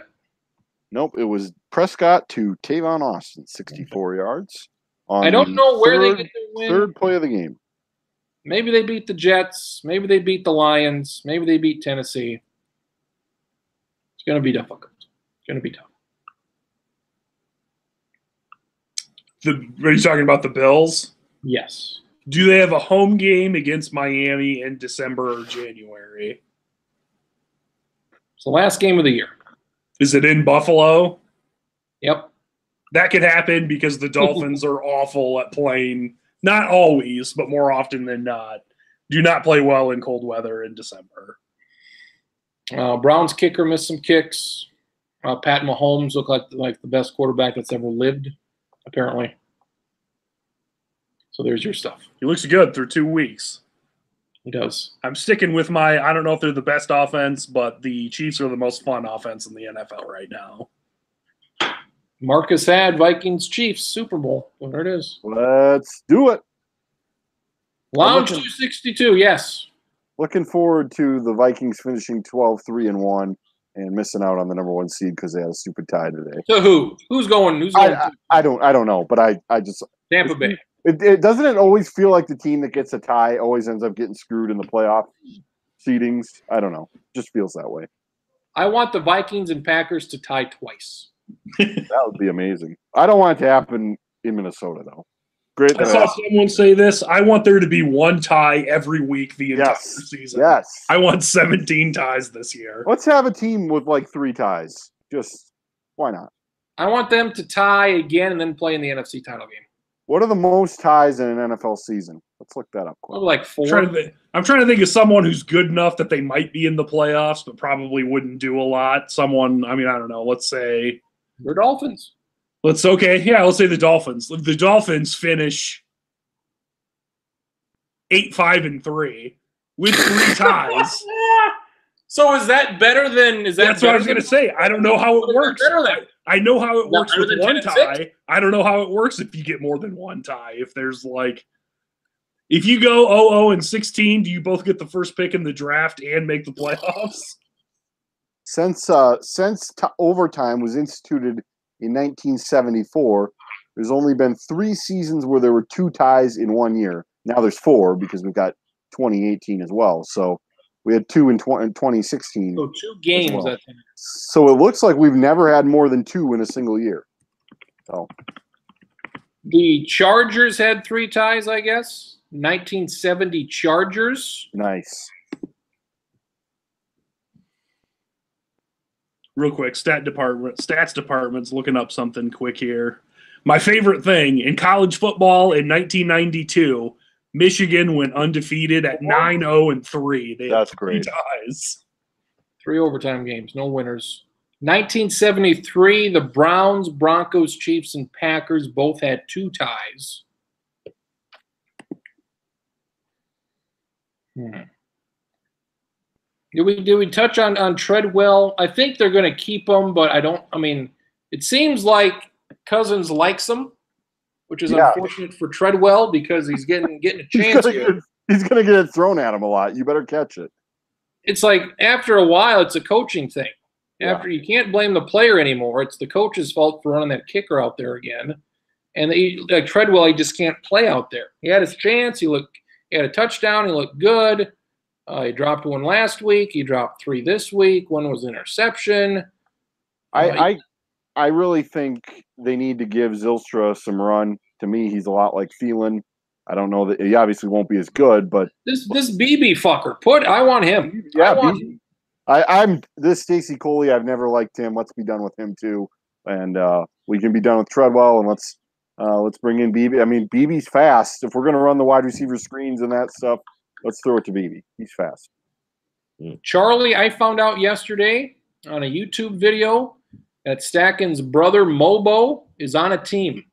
Nope, it was Prescott to Tavon Austin, 64 yards. I don't know where they get their win. Third play of the game. Maybe they beat the Jets. Maybe they beat the Lions. Maybe they beat Tennessee. It's going to be difficult. It's going to be tough. Are you talking about the Bills? Yes. Do they have a home game against Miami in December or January? It's the last game of the year. Is it in Buffalo? Yep. That could happen because the Dolphins are awful at playing, not always, but more often than not, do not play well in cold weather in December. Browns kicker missed some kicks. Pat Mahomes looked like the best quarterback that's ever lived, apparently. So there's your stuff. He looks good through 2 weeks. He does. I'm sticking with I don't know if they're the best offense, but the Chiefs are the most fun offense in the NFL right now. Marcus had Vikings Chiefs Super Bowl. Well, there it is. Let's do it. Lounge 262, yes. Looking forward to the Vikings finishing 12-3-1 and missing out on the number 1 seed because they had a stupid tie today. So who? Who's going? I don't know, but I just Tampa Bay. It doesn't it always feel like the team that gets a tie always ends up getting screwed in the playoff seedings? I don't know. Just feels that way. I want the Vikings and Packers to tie twice. That would be amazing. I don't want it to happen in Minnesota, though. Great. I saw someone say this. I want there to be one tie every week the entire season. Yes. I want 17 ties this year. Let's have a team with like 3 ties. Just why not? I want them to tie again and then play in the NFC title game. What are the most ties in an NFL season? Let's look that up quick. Like 4. I'm trying to think of someone who's good enough that they might be in the playoffs, but probably wouldn't do a lot. Someone, I don't know. Let's say the Dolphins. Let's say the Dolphins. The Dolphins finish 8-5-3 with 3 ties. So is that better than? That's what I was going to say. I don't know how it works. I know how it works with 1 tie. I don't know how it works if you get more than 1 tie. If there's If you go 0-16, do you both get the first pick in the draft and make the playoffs? Since overtime was instituted in 1974, there's only been 3 seasons where there were 2 ties in 1 year. Now there's 4 because we've got 2018 as well. So we had 2 in 2016. So 2 games, well. I think. So it looks like we've never had more than 2 in a single year. So The Chargers had 3 ties, I guess. 1970 Chargers. nice. Real quick, stats department's looking up something quick here. My favorite thing, in college football in 1992, Michigan went undefeated at 9-0-3. They had That's 3 great. ties. 3 overtime games, no winners. 1973, the Browns, Broncos, Chiefs, and Packers both had 2 ties. Did we touch on Treadwell? I think they're going to keep him, but it seems like Cousins likes him, which is unfortunate for Treadwell because he's getting a chance here. He's going to get it thrown at him a lot. You better catch it. It's like after a while, it's a coaching thing. After you can't blame the player anymore. It's the coach's fault for running that kicker out there again. And like Treadwell, he just can't play out there. He had his chance. He had a touchdown. He looked good. He dropped 1 last week. He dropped 3 this week. 1 was interception. I really think they need to give Zylstra some run. To me, he's a lot like Thielen. I don't know that he obviously won't be as good, but this BB fucker, I want him. Yeah, I'm this Stacy Coley. I've never liked him. Let's be done with him too, and we can be done with Treadwell, and let's bring in BB. I mean, BB's fast. If we're gonna run the wide receiver screens and that stuff, let's throw it to BB. He's fast. Charlie, I found out yesterday on a YouTube video that Stacken's brother Mobo is on a team.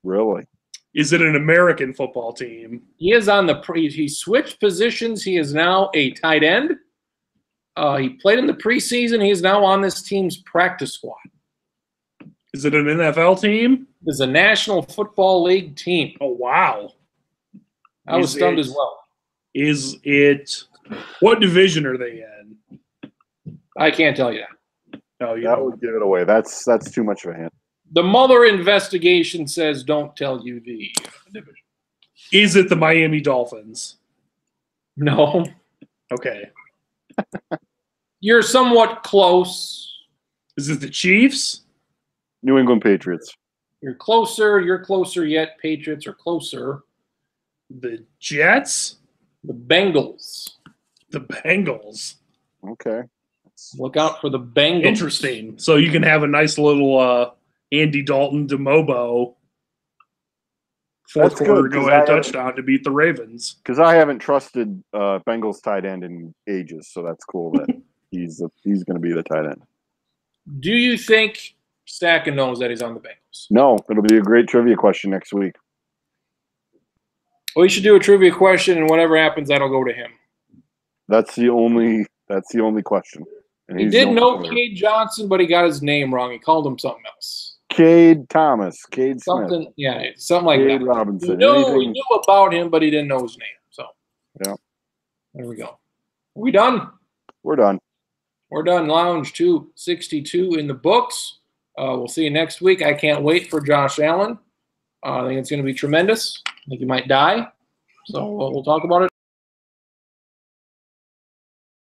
Really? Is it an American football team? He is on he switched positions. He is now a tight end. He played in the preseason. He is now on this team's practice squad. Is it an NFL team? It's a National Football League team. Oh, wow. I was stunned as well. Is it – what division are they in? I can't tell you that. No, that would give it away. That's too much of a hint. The Mueller investigation says don't tell you the division. Is it the Miami Dolphins? No. Okay. You're somewhat close. Is it the Chiefs? New England Patriots. You're closer. You're closer yet. Patriots are closer. The Jets? The Bengals. The Bengals. Okay. Look out for the Bengals. Interesting. So you can have a nice little Andy Dalton DeMobo fourth quarter go-ahead touchdown to beat the Ravens. Because I haven't trusted Bengals tight end in ages, so that's cool that he's going to be the tight end. Do you think Stacken knows that he's on the Bengals? No, it'll be a great trivia question next week. We should do a trivia question, and whatever happens, that'll go to him. That's the only question. And he did know Cade Johnson, but he got his name wrong. He called him something else. Cade Thomas. Cade Smith. Something like Cade that. Robinson. We knew about him, but he didn't know his name. So yeah. There we go. Are we done? We're done. We're done. Lounge 262 in the books. We'll see you next week. I can't wait for Josh Allen. I think it's going to be tremendous. I think he might die. So we'll talk about it.